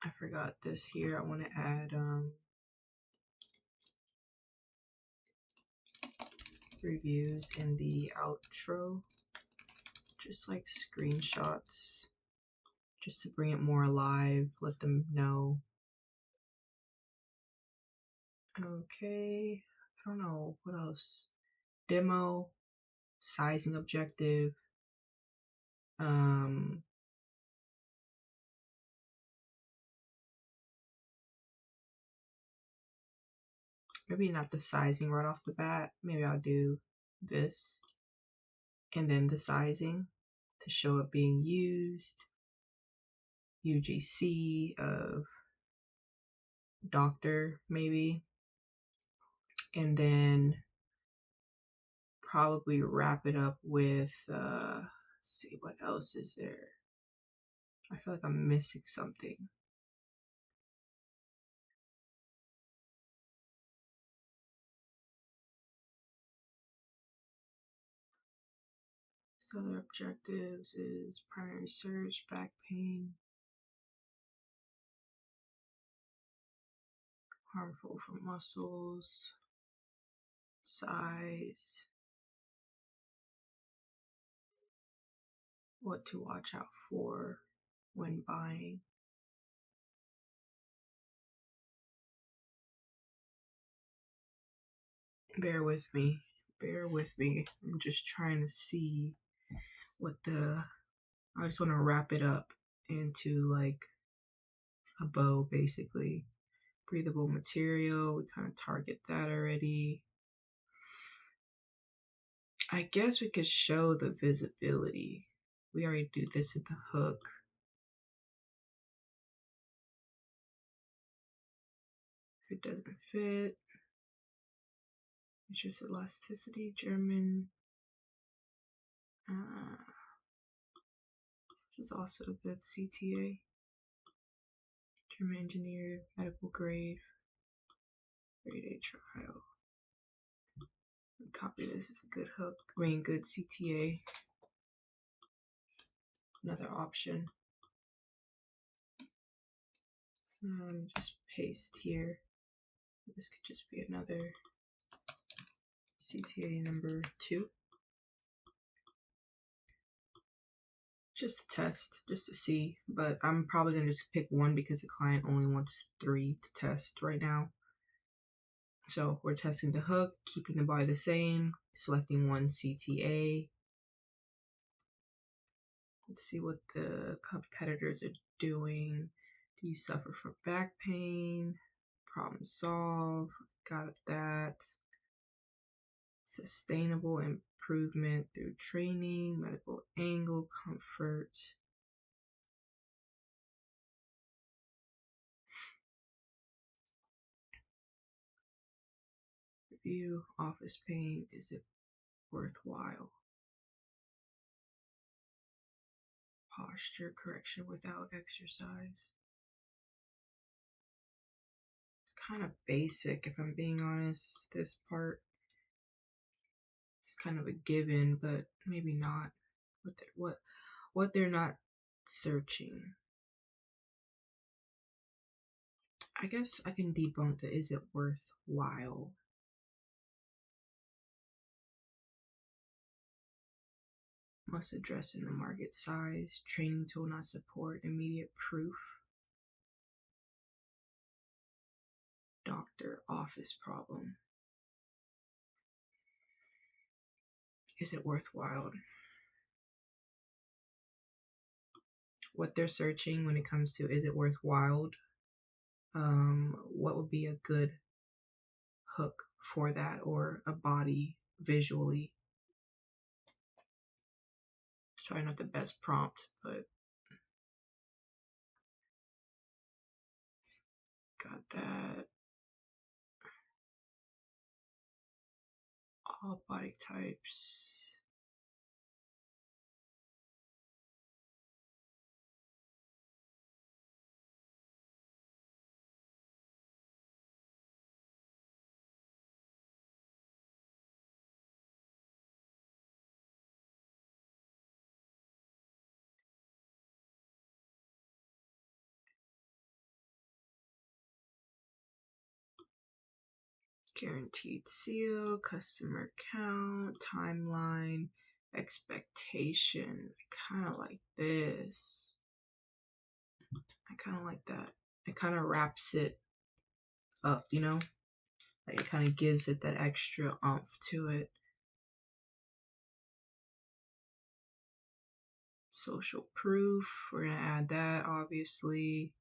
Speaker 1: I forgot this here. I want to add reviews in the outro, just like screenshots, just to bring it more alive, let them know. Okay, I don't know what else. Demo, sizing objective, maybe not the sizing right off the bat. Maybe I'll do this and then the sizing to show it being used. UGC of doctor, maybe. And then probably wrap it up with, let's see, what else is there? I feel like I'm missing something. So their objectives is primary search, back pain, harmful for muscles, size, what to watch out for when buying. Bear with me. Bear with me. I'm just trying to see what I just want to wrap it up into like a bow, basically. Breathable material, we kind of target that already. I guess we could show the visibility. We already do this at the hook. If it doesn't fit, it's just elasticity, German. This is also a good CTA. German engineer, medical grade, 30-day trial. Copy this, is a good hook. Good CTA. another option. Just paste here. This could just be another CTA number 2. Just to test, just to see. But I'm probably going to just pick one because the client only wants 3 to test right now. So we're testing the hook, keeping the body the same, selecting one CTA. Let's see what the competitors are doing. Do you suffer from back pain? Problem solve. Got that. Sustainable improvement through training, medical angle, comfort. Review, office pain, is it worthwhile? Posture correction without exercise. It's kind of basic, if I'm being honest. This part is kind of a given, but maybe not. What they're not searching. I guess I can debunk the is it worthwhile. Must address in the market size. Training tool not support immediate proof. Doctor office problem. Is it worthwhile? What they're searching when it comes to is it worthwhile? What would be a good hook for that, or a body visually? It's probably not the best prompt, but got that. All body types. Guaranteed seal, customer count, timeline, expectation. I kind of like this. I kind of like that. It kind of wraps it up, you know? Like it kind of gives it that extra oomph to it. Social proof, we're going to add that, obviously.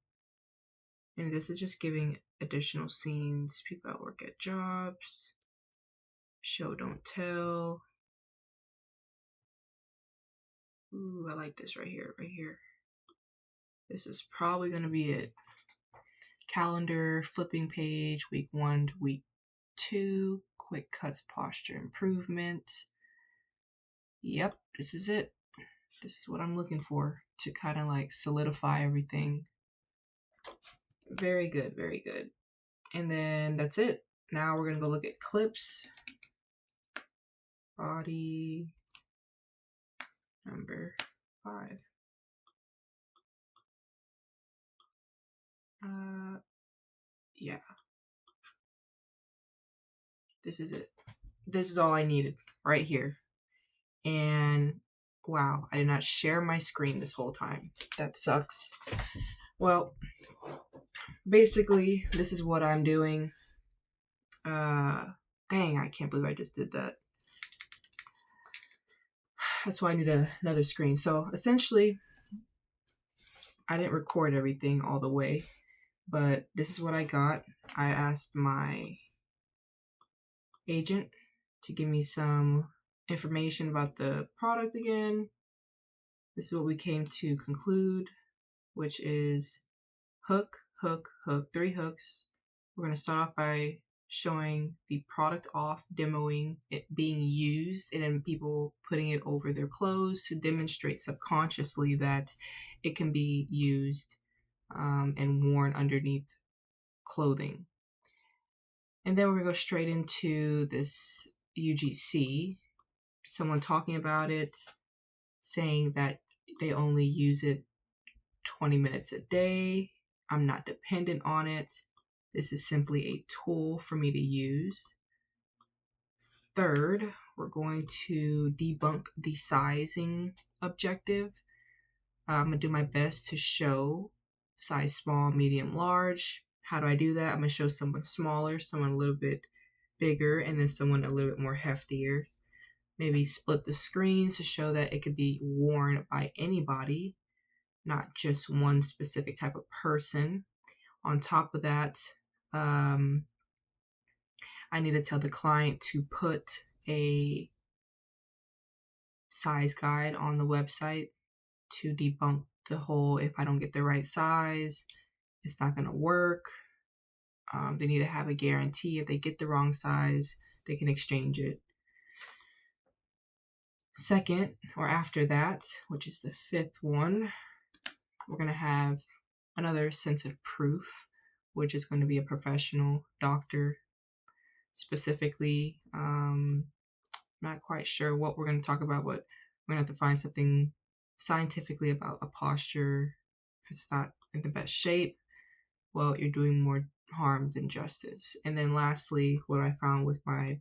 Speaker 1: And this is just giving additional scenes. People at work at jobs. Show, don't tell. Ooh, I like this right here, right here. This is probably going to be it. Calendar, flipping page, week 1 to week 2. Quick cuts, posture improvement. Yep, this is it. This is what I'm looking for to kind of like solidify everything. Very good, very good. And then that's it. Now we're going to go look at clips. Body number 5. Yeah. This is it. This is all I needed right here. And wow, I did not share my screen this whole time. That sucks. Well, basically, this is what I'm doing. Dang, I can't believe I just did that. That's why I need another screen. So essentially, I didn't record everything all the way, but this is what I got. I asked my agent to give me some information about the product again. This is what we came to conclude, which is hook, hook, hook, 3 hooks. We're going to start off by showing the product off, demoing it being used, and then people putting it over their clothes to demonstrate subconsciously that it can be used and worn underneath clothing. And then we're going to go straight into this UGC, someone talking about it, saying that They only use it 20 minutes a day. I'm not dependent on it. This is simply a tool for me to use. Third, we're going to debunk the sizing objective. I'm going to do my best to show size small, medium, large. How do I do that? I'm going to show someone smaller, someone a little bit bigger, and then someone a little bit more heftier. Maybe split the screens to show that it could be worn by anybody, not just one specific type of person. On top of that, I need to tell the client to put a size guide on the website to debunk the whole, if I don't get the right size, it's not going to work. They need to have a guarantee. If they get the wrong size, they can exchange it. Second, or after that, which is the fifth one, we're going to have another sense of proof, which is going to be a professional doctor specifically. Not quite sure what we're going to talk about, but we're going to have to find something scientifically about a posture. If it's not in the best shape, well, you're doing more harm than justice. And then lastly, what I found with my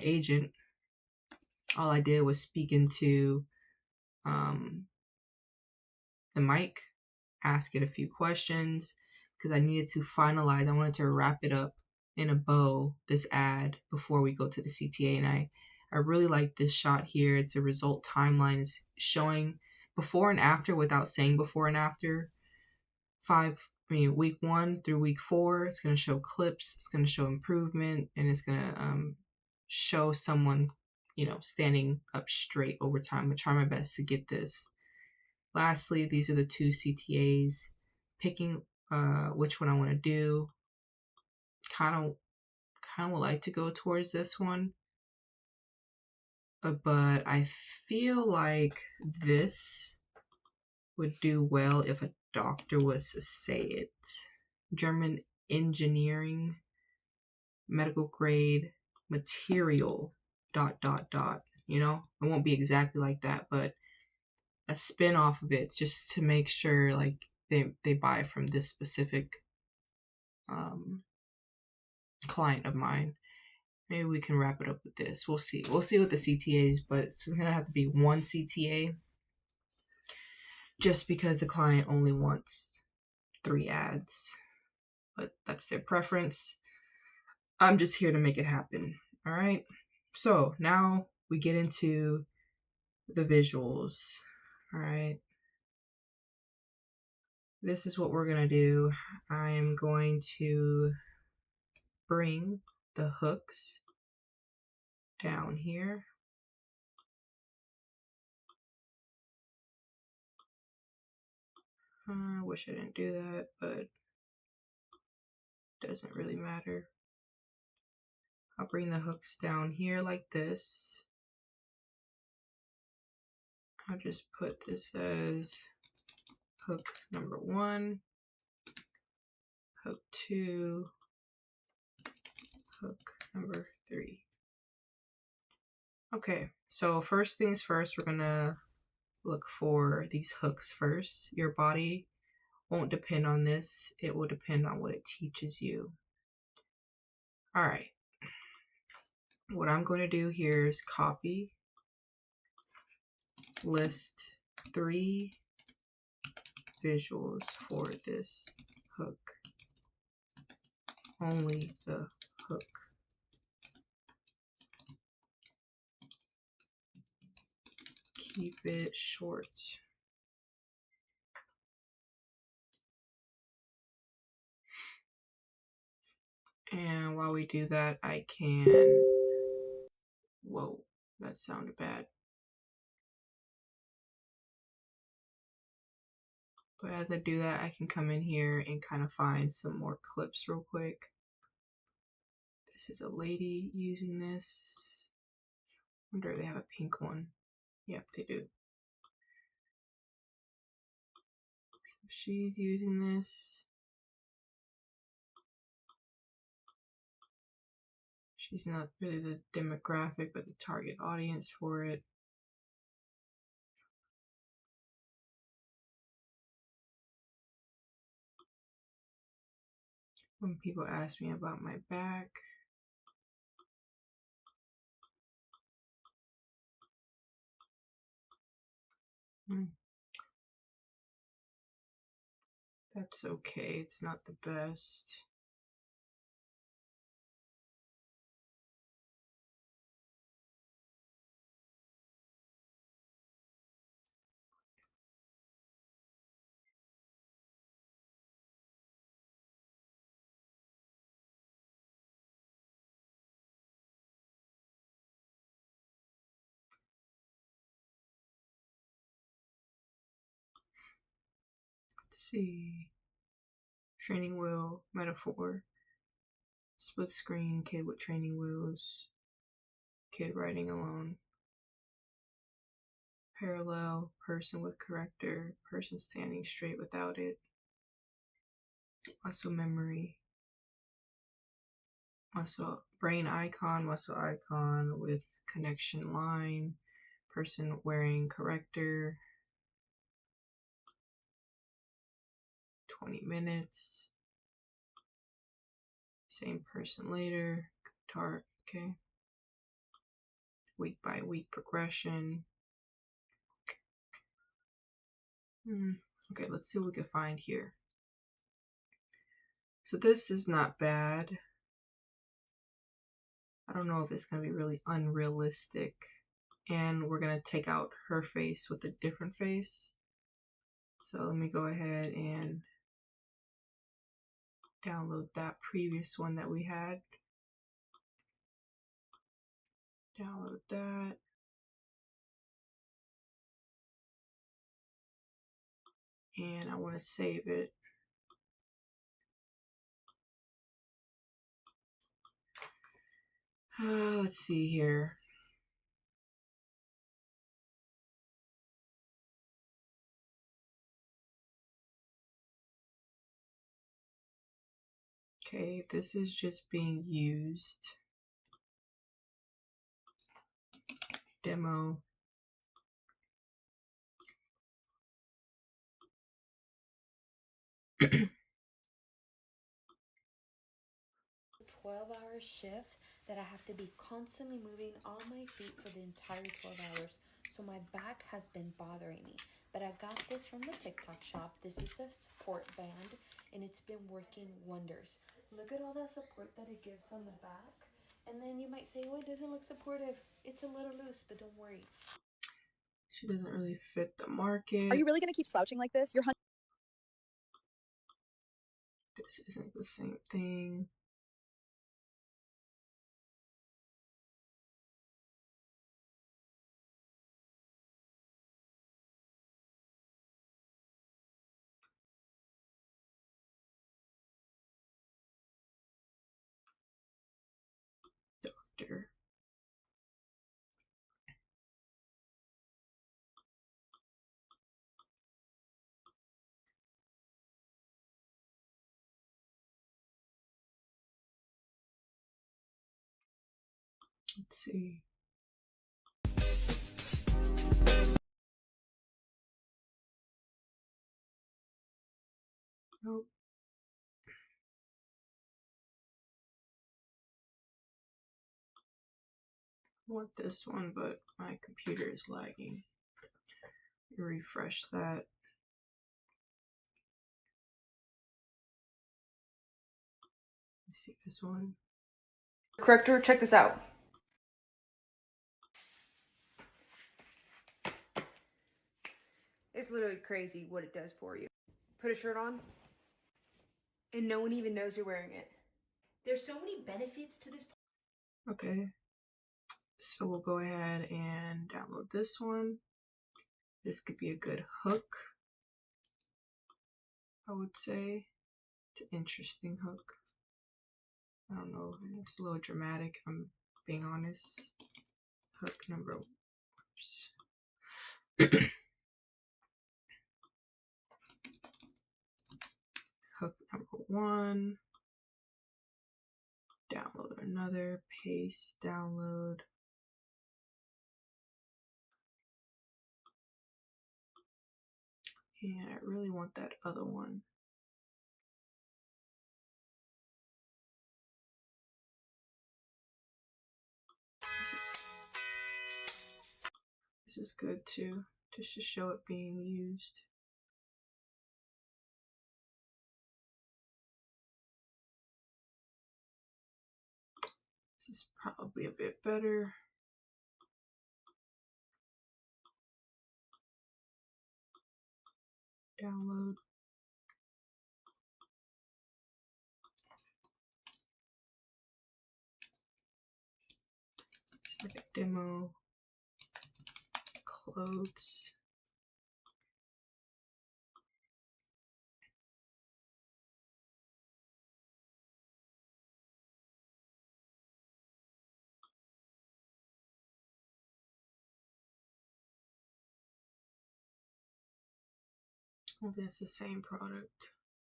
Speaker 1: agent, all I did was speak into the mic, ask it a few questions, because I needed to finalize. I wanted to wrap it up in a bow, this ad, before we go to the CTA. And I really like this shot here. It's a result timeline. It's showing before and after without saying before and after. Week 1 through week 4. It's going to show clips. It's going to show improvement, and it's going to show someone, standing up straight over time. I'm going to try my best to get this. Lastly, these are the 2 CTAs. Picking which one I want to do. Kind of would like to go towards this one, but I feel like this would do well if a doctor was to say it. German engineering, medical grade material, ... It won't be exactly like that, but a spin off of it, just to make sure like they buy from this specific client of mine. Maybe we can wrap it up with this. We'll see with the CTAs, but it's gonna have to be one CTA, just because the client only wants 3 ads, but that's their preference. I'm just here to make it happen. All right, so now we get into the visuals. All right, this is what we're gonna do. I am going to bring the hooks down here. I wish I didn't do that, but it doesn't really matter. I'll bring the hooks down here like this. I'll just put this as hook number 1, hook 2, hook number 3. Okay, so first things first, we're gonna look for these hooks first. Your body won't depend on this. It will depend on what it teaches you. All right. What I'm going to do here is copy, list 3 visuals for this hook. Only the hook. Keep it short. And while we do that, I can... Whoa, that sounded bad. But as I do that, I can come in here and kind of find some more clips real quick. This is a lady using this. I wonder if they have a pink one. Yep, they do. She's using this. She's not really the demographic, but the target audience for it. when people ask me about my back. That's okay, it's not the best. Let's see. Training wheel metaphor. Split screen, kid with training wheels. Kid riding alone. Parallel, person with corrector. Person standing straight without it. Muscle memory. Muscle brain icon, muscle icon with connection line. Person wearing corrector. 20 minutes. Same person later. Guitar, okay. Week by week progression. Okay, let's see what we can find here. So this is not bad. I don't know if it's going to be really unrealistic. And we're going to take out her face with a different face. So let me go ahead and download that previous one that we had. Download that. And I want to save it. Let's see here. Okay, this is just being used. Demo.
Speaker 2: A 12-hour shift that I have to be constantly moving on my feet for the entire 12 hours. So my back has been bothering me. But I got this from the TikTok shop. This is a support band and it's been working wonders. Look at all that support that it gives on the back. And then you might say, oh, it doesn't look supportive. It's a little loose, but don't worry.
Speaker 1: She doesn't really fit the market.
Speaker 3: Are you really going to keep slouching like this?
Speaker 1: This isn't the same thing. Doctor. Let's see. Nope. I want this one, but my computer is lagging. Refresh that. Let's see this one.
Speaker 4: Corrector, check this out. It's literally crazy what it does for you. Put a shirt on, and no one even knows you're wearing it.
Speaker 2: There's so many benefits to this.
Speaker 1: Okay. So we'll go ahead and download this one. This could be a good hook, I would say. It's an interesting hook. I don't know, it's a little dramatic, if I'm being honest. Hook number hook number 1. Download another, paste, download. And I really want that other one. This is good too, just to show it being used. This is probably a bit better. Download. It's like a demo. Clothes. Oh, that's the same product.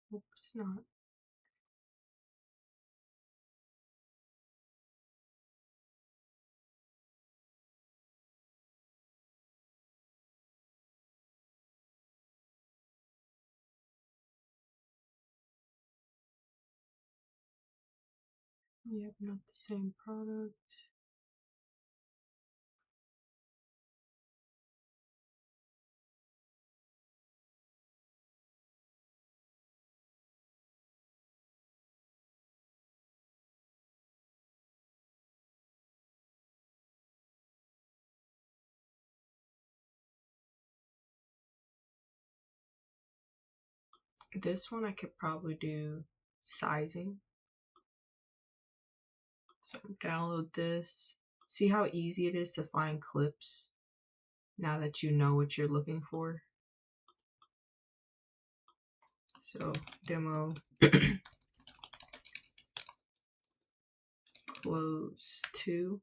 Speaker 1: Hope it's not. Yep, not the same product. This one I could probably do sizing. So download this. See how easy it is to find clips now that you know what you're looking for. So demo close 2.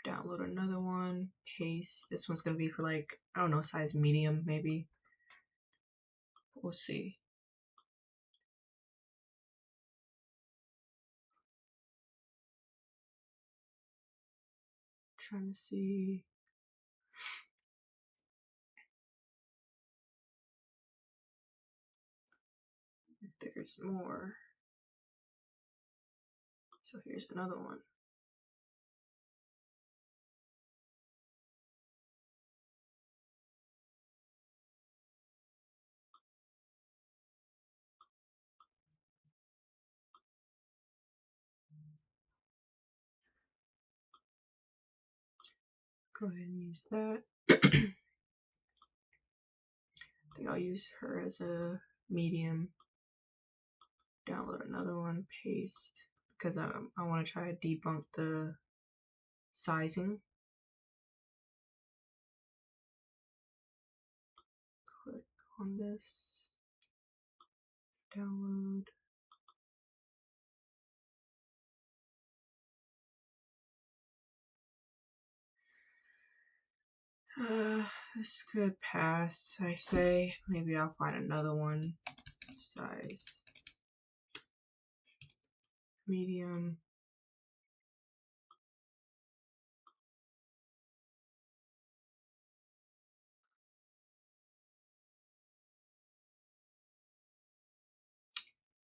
Speaker 1: Download another one, paste. This one's gonna be for like, I don't know, size medium maybe. We'll see. Trying to see if there's more. So here's another one. Go ahead and use that. I think I'll use her as a medium. Download another one, paste, because I want to try to debunk the sizing. Click on this, download. This could pass, I say. Maybe I'll find another one. Size medium.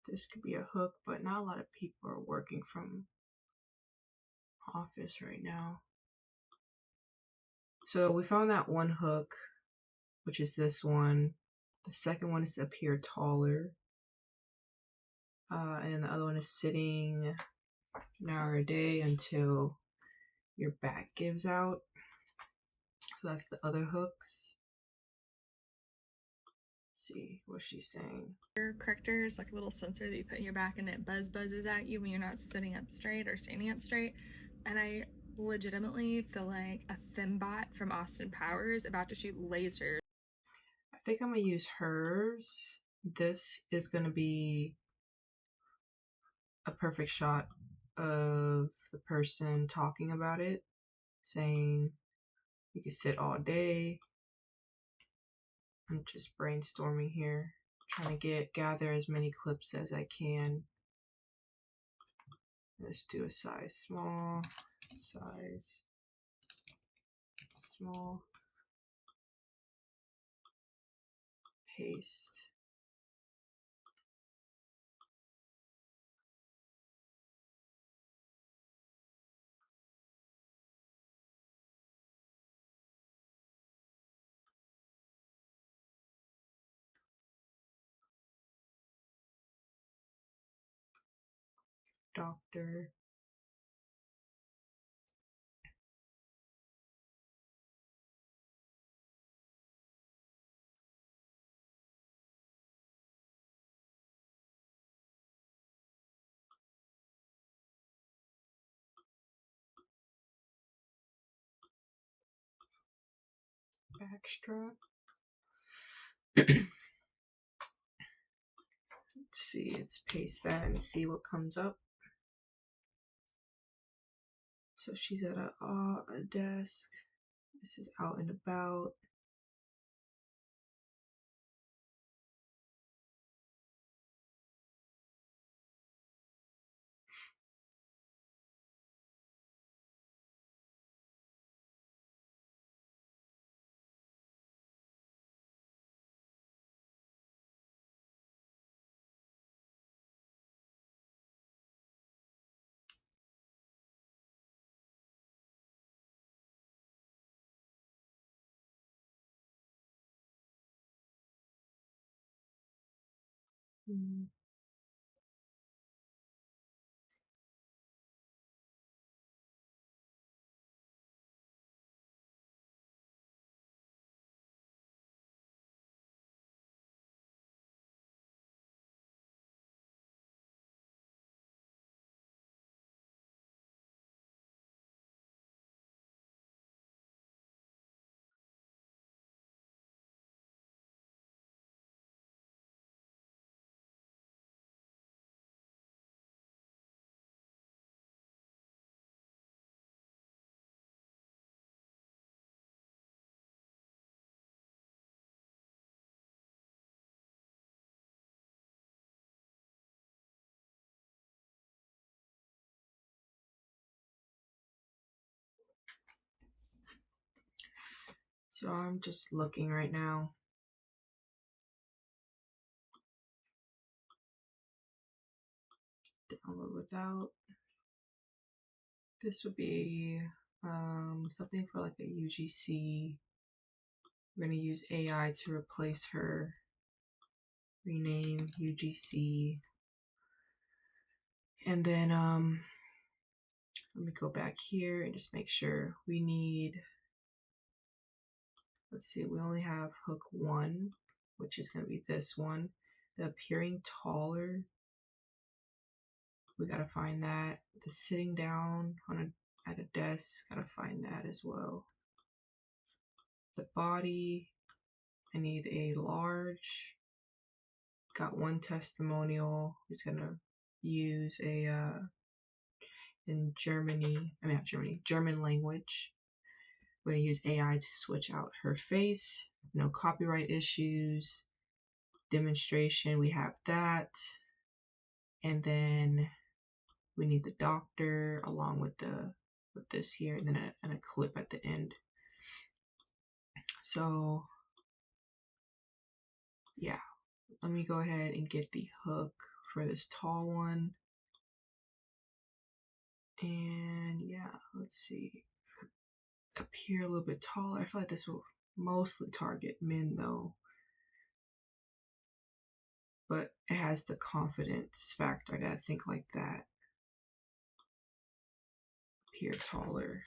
Speaker 1: This could be a hook, but not a lot of people are working from office right now. So we found that one hook, which is this one. The second one is to appear taller. And then the other one is sitting an hour a day until your back gives out. So that's the other hooks. Let's see what she's saying.
Speaker 3: Your corrector is like a little sensor that you put in your back and it buzzes at you when you're not sitting up straight or standing up straight. And I legitimately feel like a fembot from Austin Powers about to shoot lasers.
Speaker 1: I think I'm gonna use hers. This is gonna be a perfect shot of the person talking about it, saying you can sit all day. I'm just brainstorming here, trying to gather as many clips as I can. Let's do a size small, size small, paste. doctor. Backstrap. Let's see, let's paste that and see what comes up. So she's at a desk. This is out and about. Mm. So I'm just looking right now. Download without. This would be something for like a UGC. We're going to use AI to replace her. Rename UGC. And then let me go back here and just make sure we need, let's see, we only have hook 1, which is going to be this one. The appearing taller, we got to find that. The sitting down at a desk, got to find that as well. The body, I need a large. Got one testimonial. He's going to use a in German language. We're going to use AI to switch out her face. No copyright issues. Demonstration, we have that. And then we need the doctor along with this here, and then a clip at the end. So yeah, let me go ahead and get the hook for this tall one. And yeah, let's see. Appear a little bit taller. I feel like this will mostly target men though. But it has the confidence factor. I gotta think like that. Appear taller.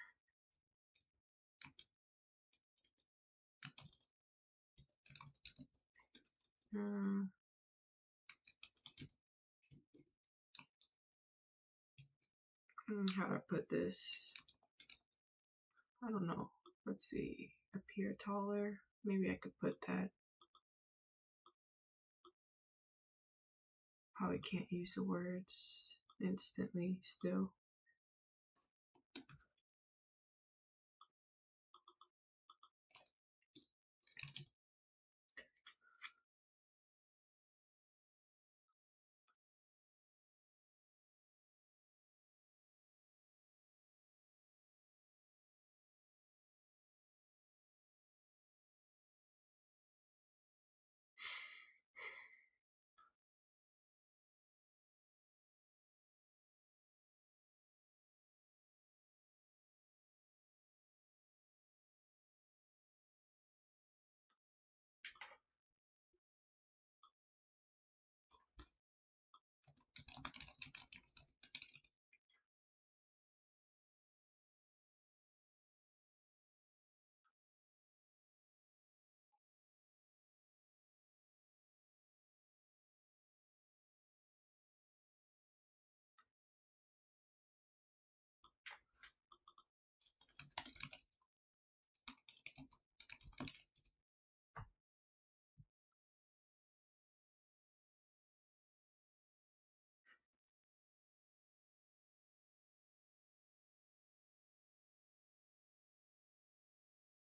Speaker 1: How to put this? I don't know. Let's see. Appear taller. Maybe I could put that. Probably can't use the words instantly still.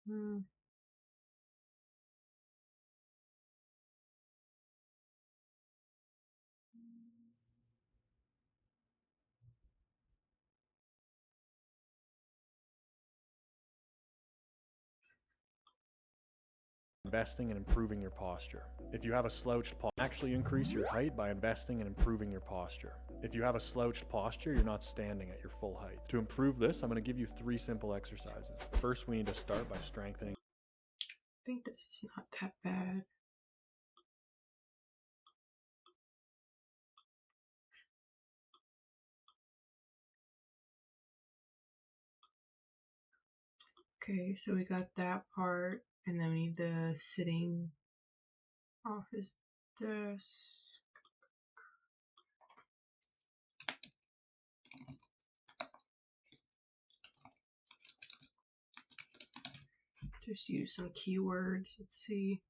Speaker 1: Hmm.
Speaker 5: Investing and improving your posture. If you have a slouched posture, actually increase your height by investing and improving your posture. If you have a slouched posture, you're not standing at your full height. To improve this, I'm going to give you 3 simple exercises. First, we need to start by strengthening.
Speaker 1: I think this is not that bad. Okay, so we got that part, and then we need the sitting office desk. Just use some keywords. Let's see.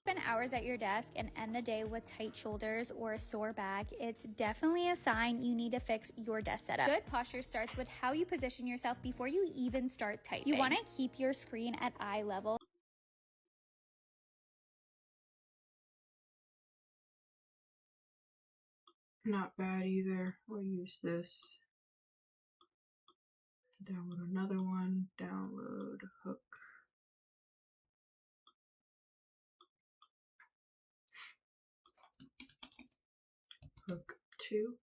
Speaker 6: Spend hours at your desk and end the day with tight shoulders or a sore back, it's definitely a sign you need to fix your desk setup. Good posture starts with how you position yourself before you even start typing. You want to keep your screen at eye level.
Speaker 1: Not bad either. We'll use this. Download another one. Download hook. Hook 2.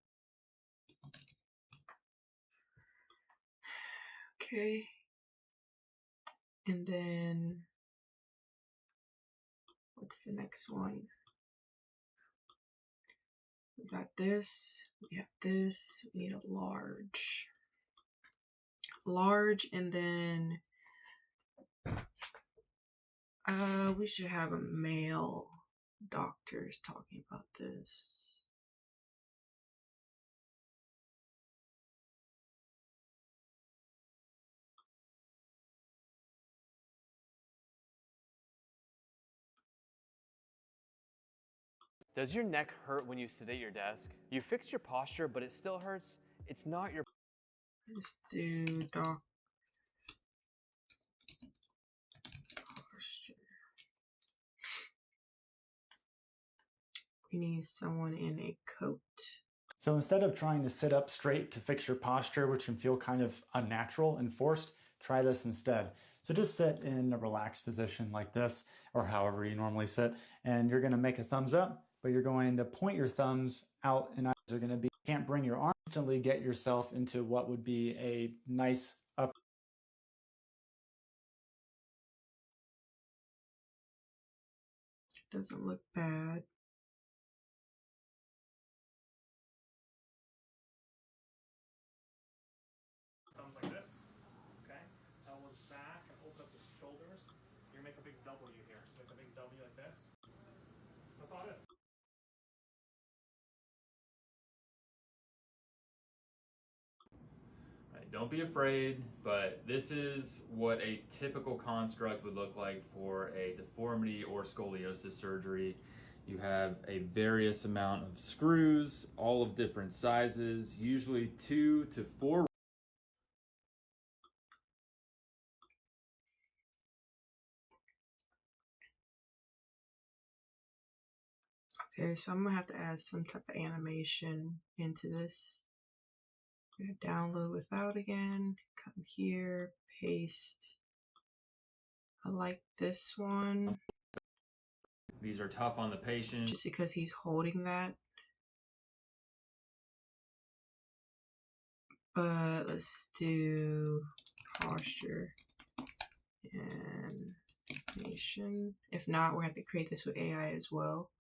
Speaker 1: Okay. And then what's the next one? We got this. We have this. We need a large. Large, and then we should have a male doctors talking about this.
Speaker 7: Does your neck hurt when you sit at your desk? You fixed your posture, but it still hurts? It's not your
Speaker 1: Let's do doc posture. We need someone in a coat.
Speaker 8: So instead of trying to sit up straight to fix your posture, which can feel kind of unnatural and forced, try this instead. So just sit in a relaxed position like this, or however you normally sit, and you're gonna make a thumbs up, but you're going to point your thumbs out, and eyes are gonna be, can't bring your arm, instantly get yourself into what would be a nice up.
Speaker 1: Doesn't look bad.
Speaker 5: Thumbs like this, okay? Elbows back and open up the shoulders. You're gonna make a big W here. So make a big W like this. That's all it is.
Speaker 9: Right, don't be afraid, but this is what a typical construct would look like for a deformity or scoliosis surgery. You have a various amount of screws, all of different sizes, usually 2 to 4.
Speaker 1: Okay, so I'm gonna have to add some type of animation into this. I'm gonna download without again. Come here, paste. I like this one.
Speaker 9: These are tough on the patient.
Speaker 1: Just because he's holding that. But let's do posture and animation. If not, we'll have to create this with AI as well.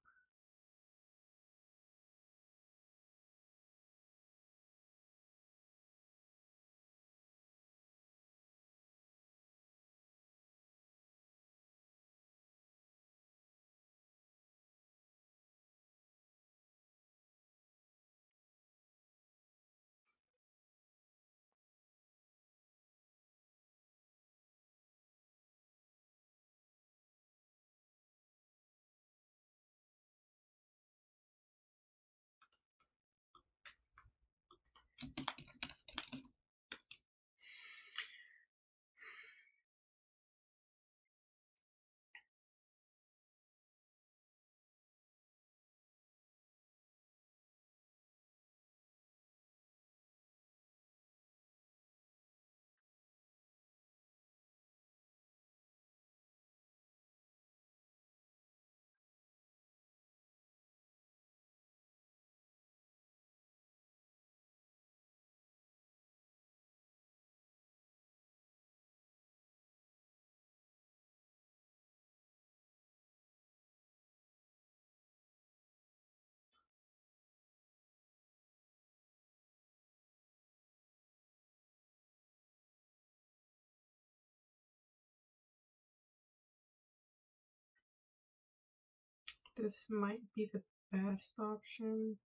Speaker 1: This might be the best option.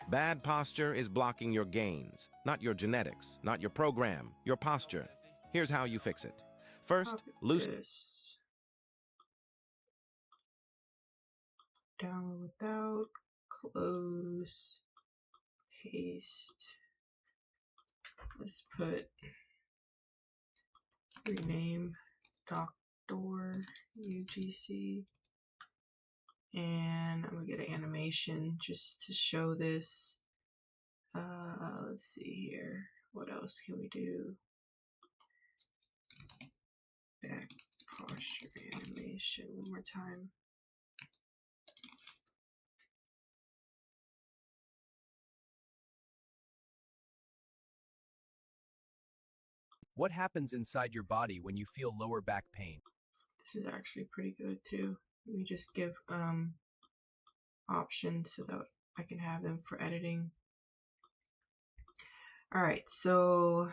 Speaker 10: Bad posture is blocking your gains, not your genetics, not your program, your posture. Here's how you fix it. First, loosen.
Speaker 1: This. Download without, close, paste. Let's put rename Doctor UGC, and I'm gonna get an animation just to show this. Let's see here. What else can we do? Back posture animation one more time.
Speaker 11: What happens inside your body when you feel lower back pain?
Speaker 1: This is actually pretty good too. Let me just give options so that I can have them for editing. All right, so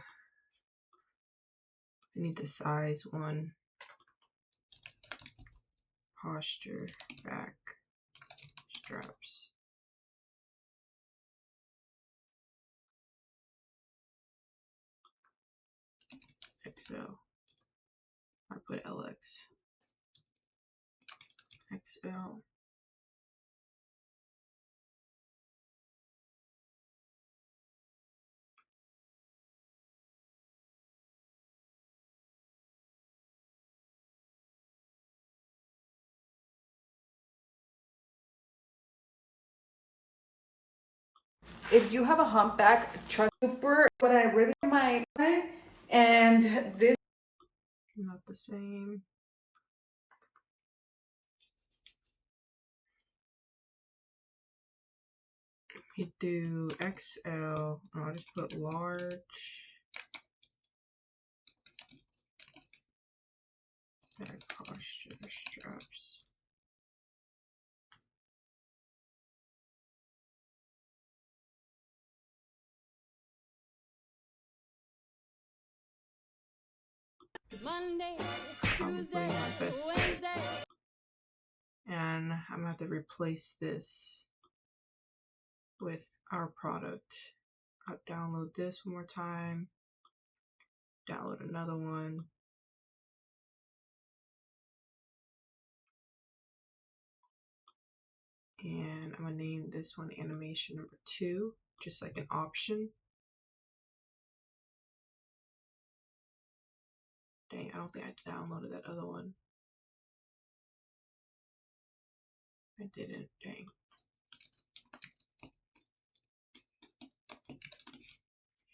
Speaker 1: I need the size one. Posture, back, straps. XL. I put LX. XL.
Speaker 4: If you have a humpback, trust super. But I really my and this
Speaker 1: Not the same. We do XL. I'll just put large. Back posture straps.
Speaker 2: Monday,
Speaker 1: Probably
Speaker 2: Tuesday,
Speaker 1: my best bet.
Speaker 2: Wednesday.
Speaker 1: And I'm gonna have to replace this with our product. I'll download this one more time. Download another one. And I'm gonna name this one animation number 2, just like an option. Dang, I don't think I downloaded that other one. I didn't, dang.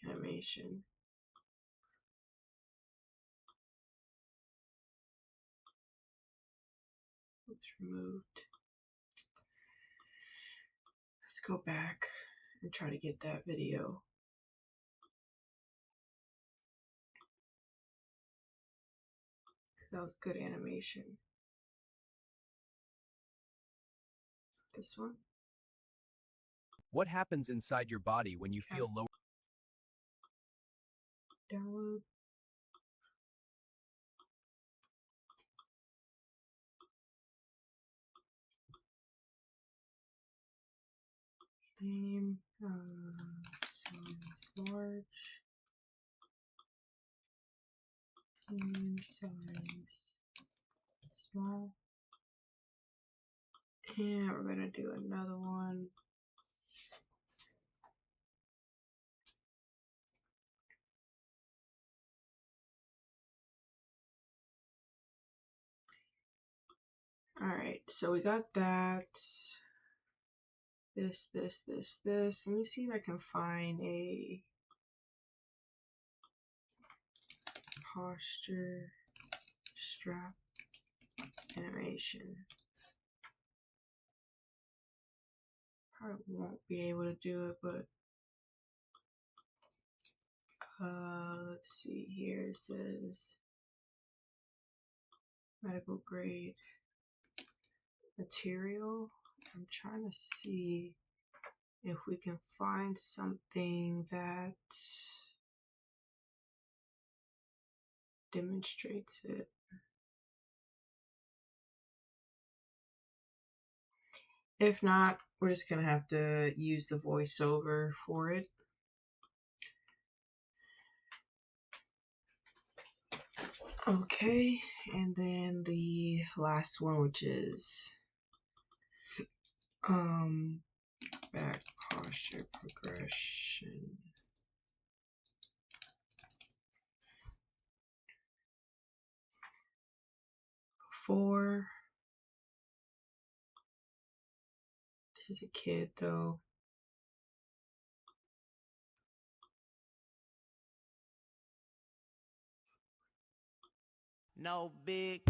Speaker 1: Animation. Oops, removed. Let's go back and try to get that video. That was good animation. This one.
Speaker 11: What happens inside your body when you feel lower?
Speaker 1: Download. Name, size large. Name, size small. And we're gonna do another one. All right, so we got that. This. Let me see if I can find a posture strap animation. Probably won't be able to do it, but let's see here. It says medical grade material. I'm trying to see if we can find something that demonstrates it. If not, we're just gonna have to use the voiceover for it. Okay, and then the last one, which is back posture progression. Before, this is a kid though.
Speaker 12: No big.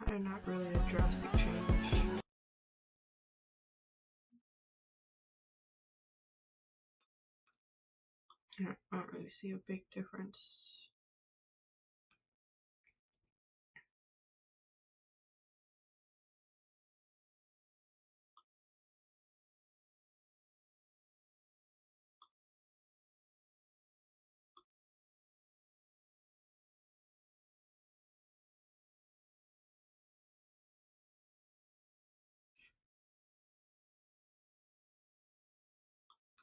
Speaker 1: Kind of not really a drastic change. I don't really see a big difference.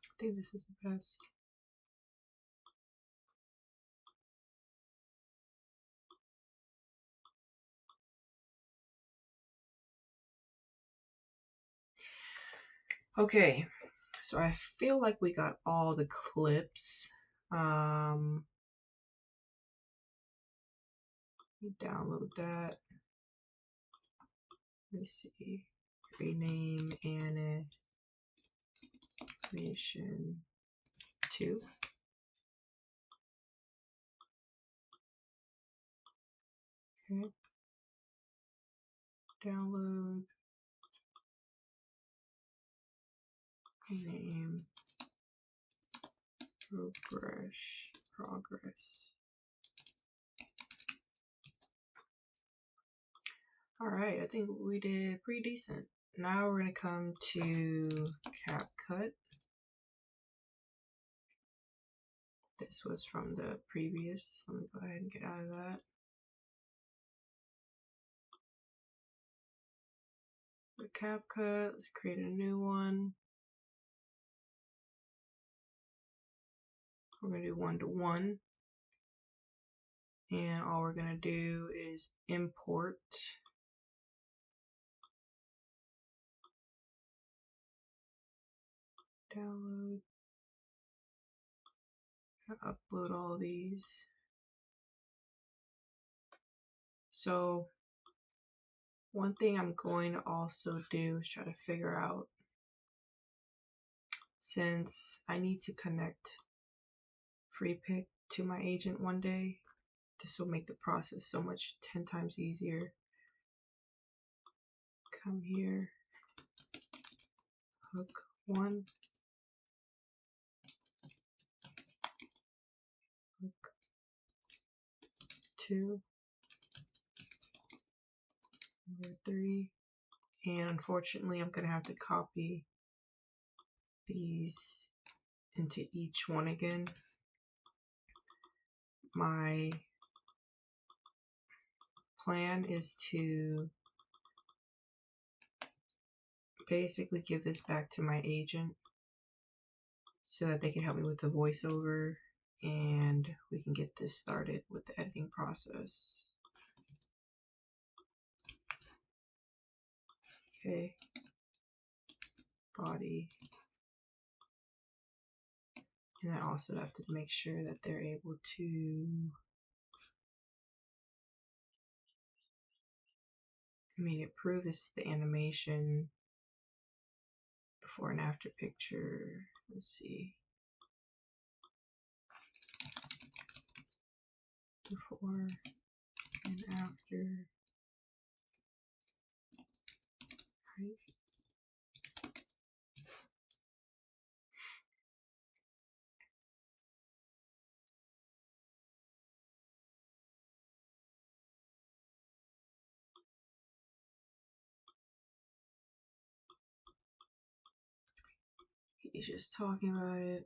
Speaker 1: I think this is the best. Okay, so I feel like we got all the clips. Download that. Let me see. Rename animation 2. Okay. Download. Name. Progress. Alright, I think we did pretty decent. Now we're going to come to CapCut. This was from the previous. Let me go ahead and get out of that. The CapCut, let's create a new one. We're going to do 1-to-1. And all we're going to do is import download, upload all these. So one thing I'm going to also do is try to figure out, since I need to connect FreePik to my agent one day, this will make the process so much 10 times easier. Come here, hook 1, hook 2, number 3, and unfortunately I'm going to have to copy these into each one again. My plan is to basically give this back to my agent so that they can help me with the voiceover and we can get this started with the editing process. Okay. Body. And I also have to make sure that they're able to approve this is the animation before and after picture. Let's see. Before and after. Right. He's just talking about it.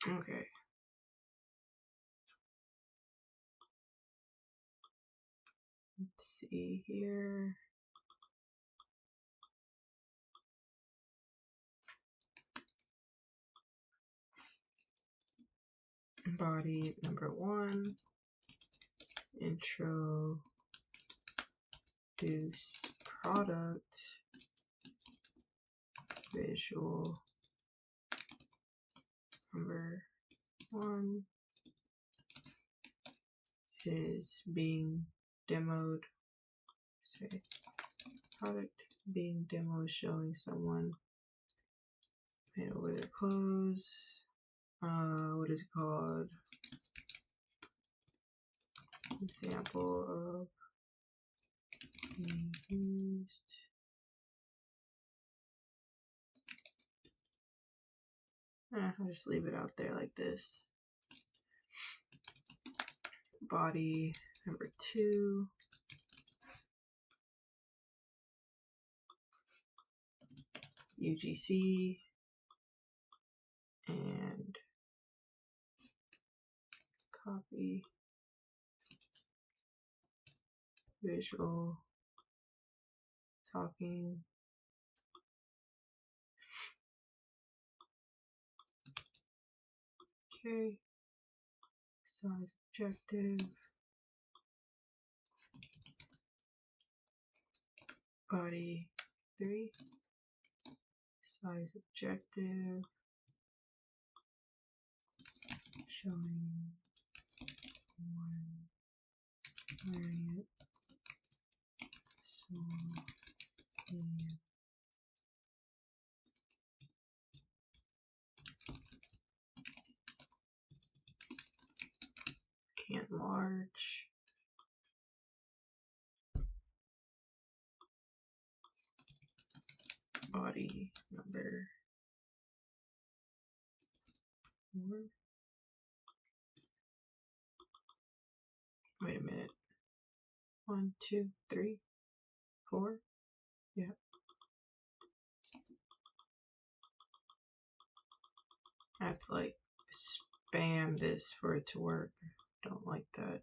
Speaker 1: Okay. Let's see here. Body number 1. Introduce product. Visual number 1 is being demoed. Sorry. Product being demoed, showing someone made over their clothes. What is it called? Example of being used. I'll just leave it out there like this. Body number 2. UGC and copy visual talking okay size objective body 3 size objective showing one wearing it so can enlarge body number 4. Wait a minute. 1, 2, 3, 4. Yeah. I have to like spam this for it to work. Don't like that.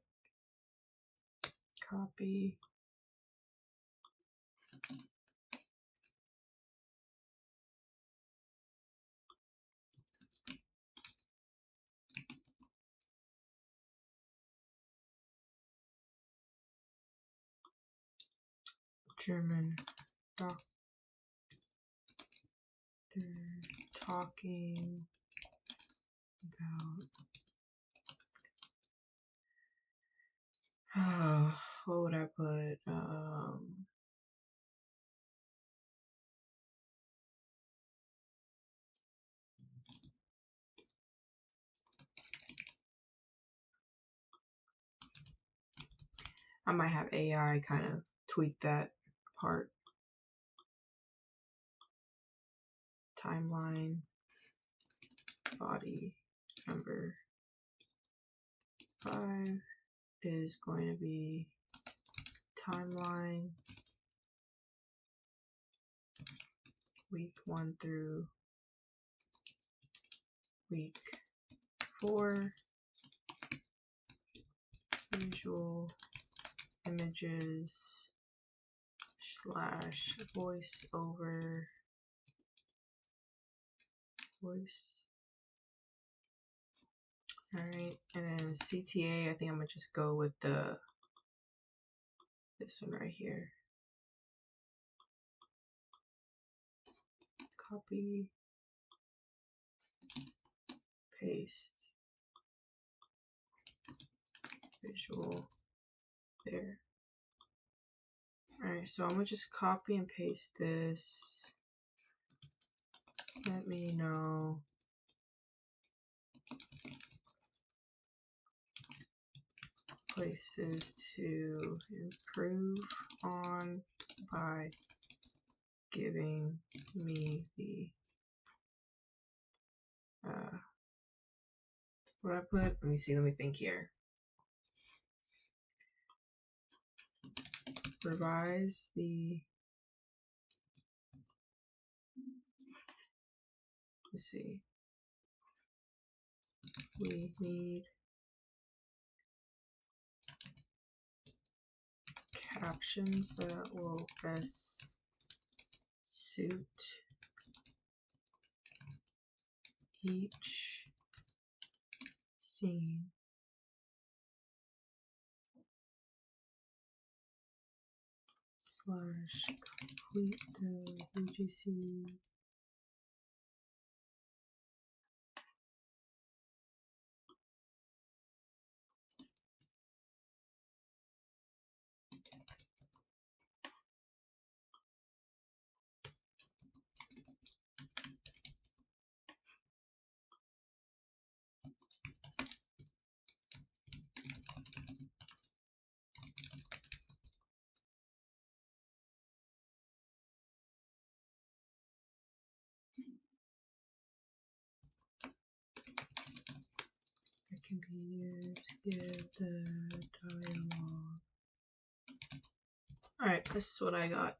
Speaker 1: Copy. German doctor talking about what would I put? I might have AI kind of tweak that part. Timeline, body number 5 is going to be timeline week 1 through week 4. visual images / voice over voice. All right, and then CTA, I think I'm gonna just go with this one right here. Copy, paste, visual, there. All right, so I'm gonna just copy and paste this. Let me know places to improve on by giving me the what I put. Let me see. Let me think here. Revise the. Let's see. We need captions that will best suit each scene. / complete the UGC. It can be used, give the dialogue. Alright, this is what I got.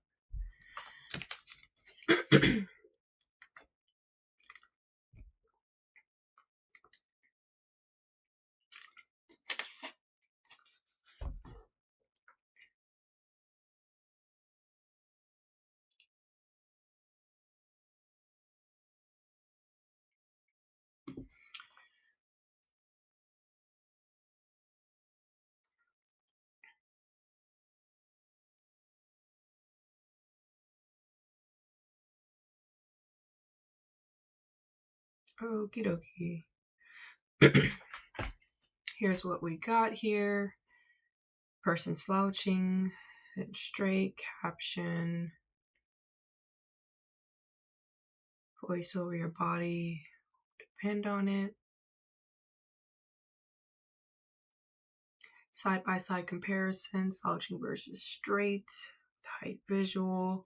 Speaker 1: Okie dokie. Here's what we got here. Person slouching, then straight, caption, voice over your body, depend on it. Side-by-side comparison, slouching versus straight, height visual.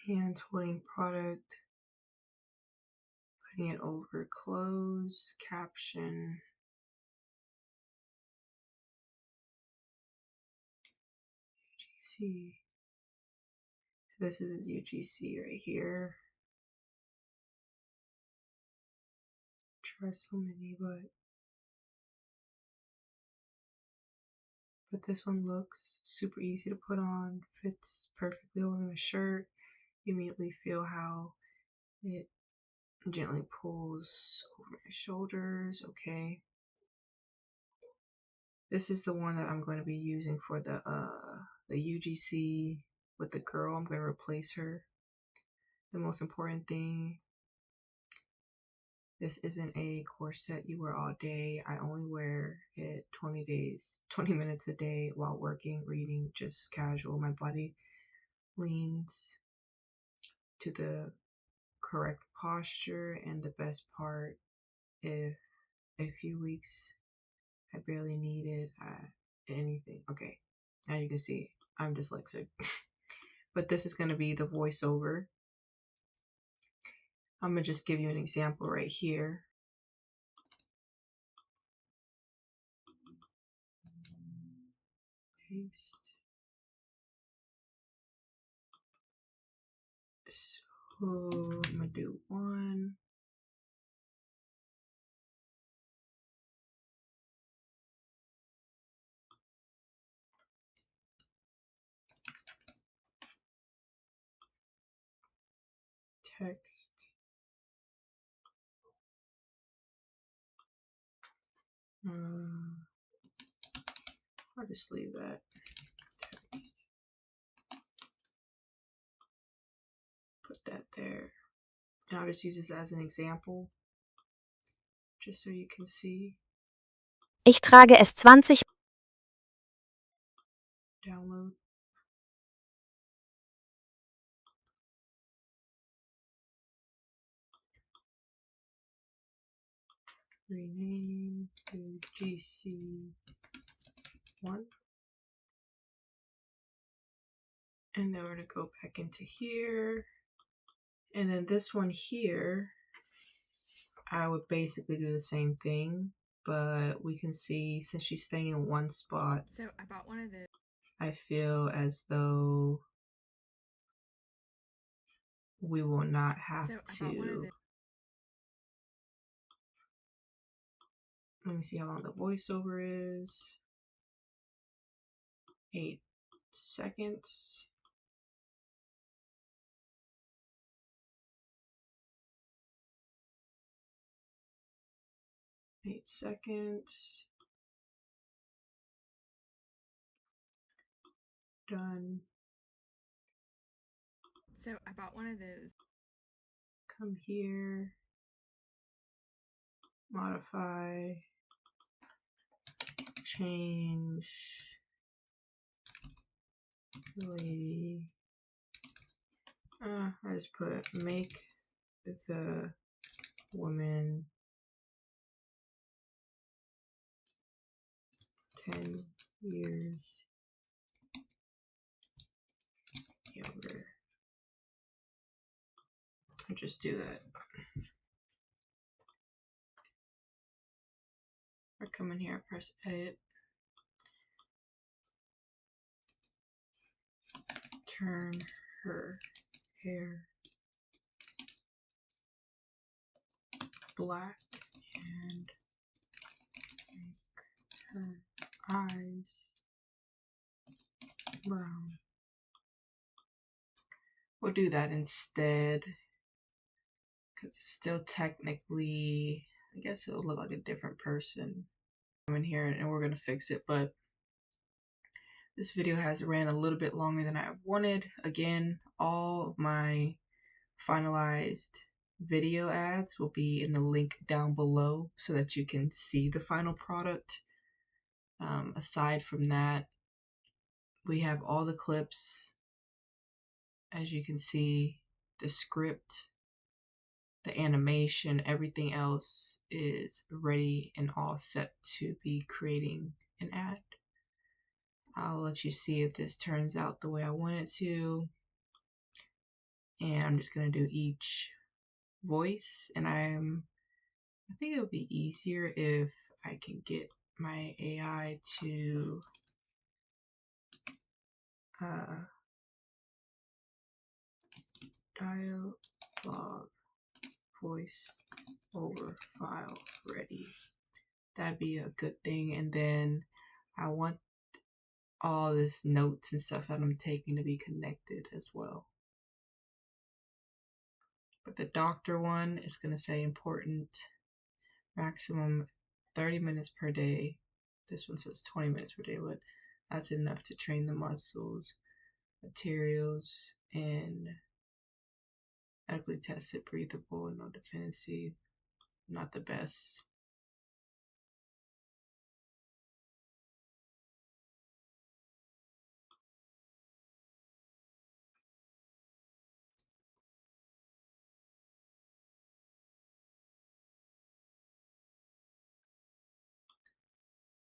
Speaker 1: Hand holding product, putting it over close, caption. UGC. This is UGC right here. Try so many, but this one looks super easy to put on, fits perfectly over my shirt. You immediately feel how it gently pulls over my shoulders. Okay. This is the one that I'm going to be using for the UGC with the girl. I'm going to replace her. The most important thing, this isn't a corset you wear all day. I only wear it 20 minutes a day while working, reading, just casual. My body leans to the correct posture, and the best part, if a few weeks I barely needed anything. Okay, as you can see, I'm dyslexic. But this is going to be the voiceover. I'm going to just give you an example right here. Paste. So I'm gonna do one. Text. I'll just leave that. Text. Put that there. And I'll just use this as an example, just so you can see.
Speaker 12: Ich trage es 20.
Speaker 1: Download. Rename to GC1. And then we're going to go back into here. And then this one here, I would basically do the same thing, but we can see since she's staying in one spot.
Speaker 3: So I bought one of those.
Speaker 1: I feel as though we will not have to. Let me see how long the voiceover is. 8 seconds. Done.
Speaker 3: So I bought one of those.
Speaker 1: Come here. Modify. Change. Lady. I just put make the woman 10 years younger. I'll just do that. I come in here, I press edit. Turn her hair black and make her eyes brown. We'll do that instead because it's still technically, I guess it'll look like a different person. I'm in here and we're going to fix it, but this video has ran a little bit longer than I wanted. Again, all of my finalized video ads will be in the link down below so that you can see the final product. Aside from that, we have all the clips. As you can see, the script, the animation, everything else is ready and all set to be creating an ad. I'll let you see if this turns out the way I want it to. And I'm just going to do each voice. And I think it would be easier if I can get my AI to dialogue voice over file ready. That'd be a good thing. And then I want all this notes and stuff that I'm taking to be connected as well. But the doctor one is going to say important, maximum 30 minutes per day. This one says 20 minutes per day, but that's enough to train the muscles. Materials and medically tested, breathable, no dependency. Not the best.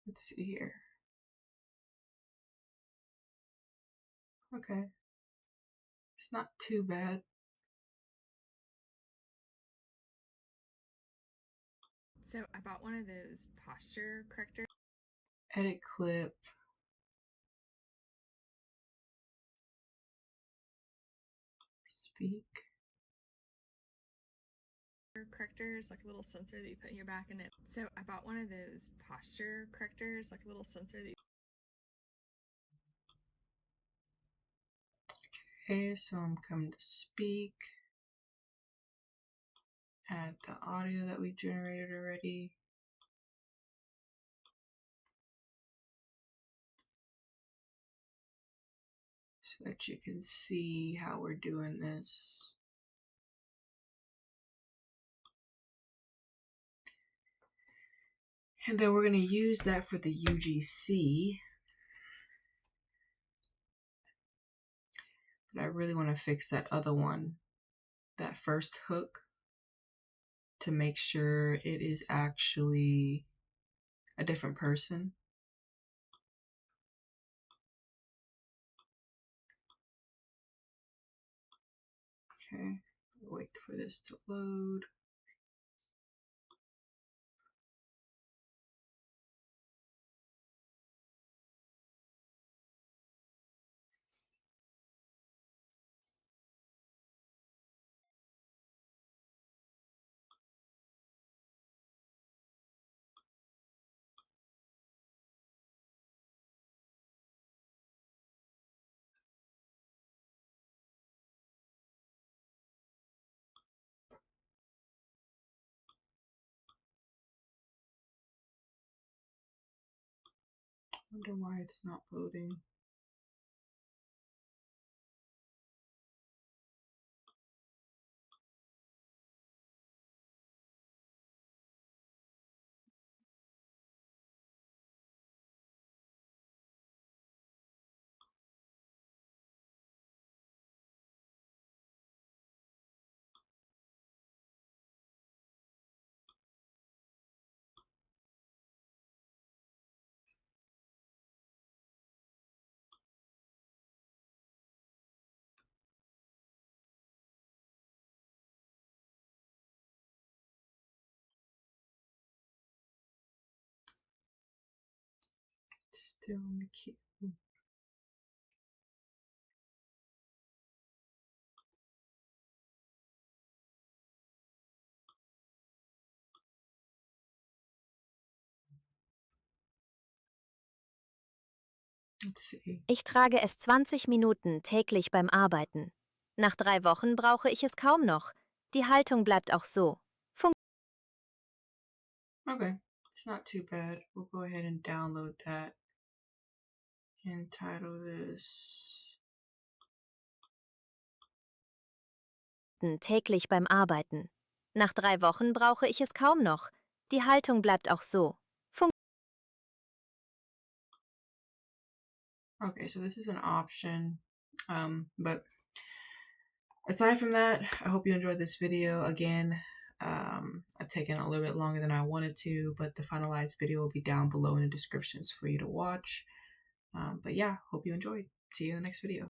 Speaker 1: Let's see here. Okay. It's not too bad.
Speaker 3: So I bought one of those posture correctors.
Speaker 1: Edit clip. speak.
Speaker 3: Correctors, like a little sensor that you put in your back, and it. So I bought one of those posture correctors, like a little sensor that.
Speaker 1: Okay, so I'm coming to speak. Add the audio that we generated already. So that you can see how we're doing this. And then we're going to use that for the UGC. But I really want to fix that other one, that first hook, to make sure it is actually a different person. Okay, wait for this to load. Wonder why it's not loading. It's still in the queue. Let's see.
Speaker 12: Ich trage es 20 Minuten täglich beim Arbeiten. Nach 3 Wochen brauche ich es kaum noch. Die Haltung bleibt auch so.
Speaker 1: Okay, it's not too bad. We'll go ahead and download that and title this.
Speaker 12: Täglich beim Arbeiten. Nach 3 Wochen brauche ich es kaum noch. Die Haltung bleibt auch so.
Speaker 1: Okay, so this is an option, but aside from that, I hope you enjoyed this video. Again, I've taken a little bit longer than I wanted to, but the finalized video will be down below in the descriptions for you to watch. But yeah, hope you enjoyed. See you in the next video.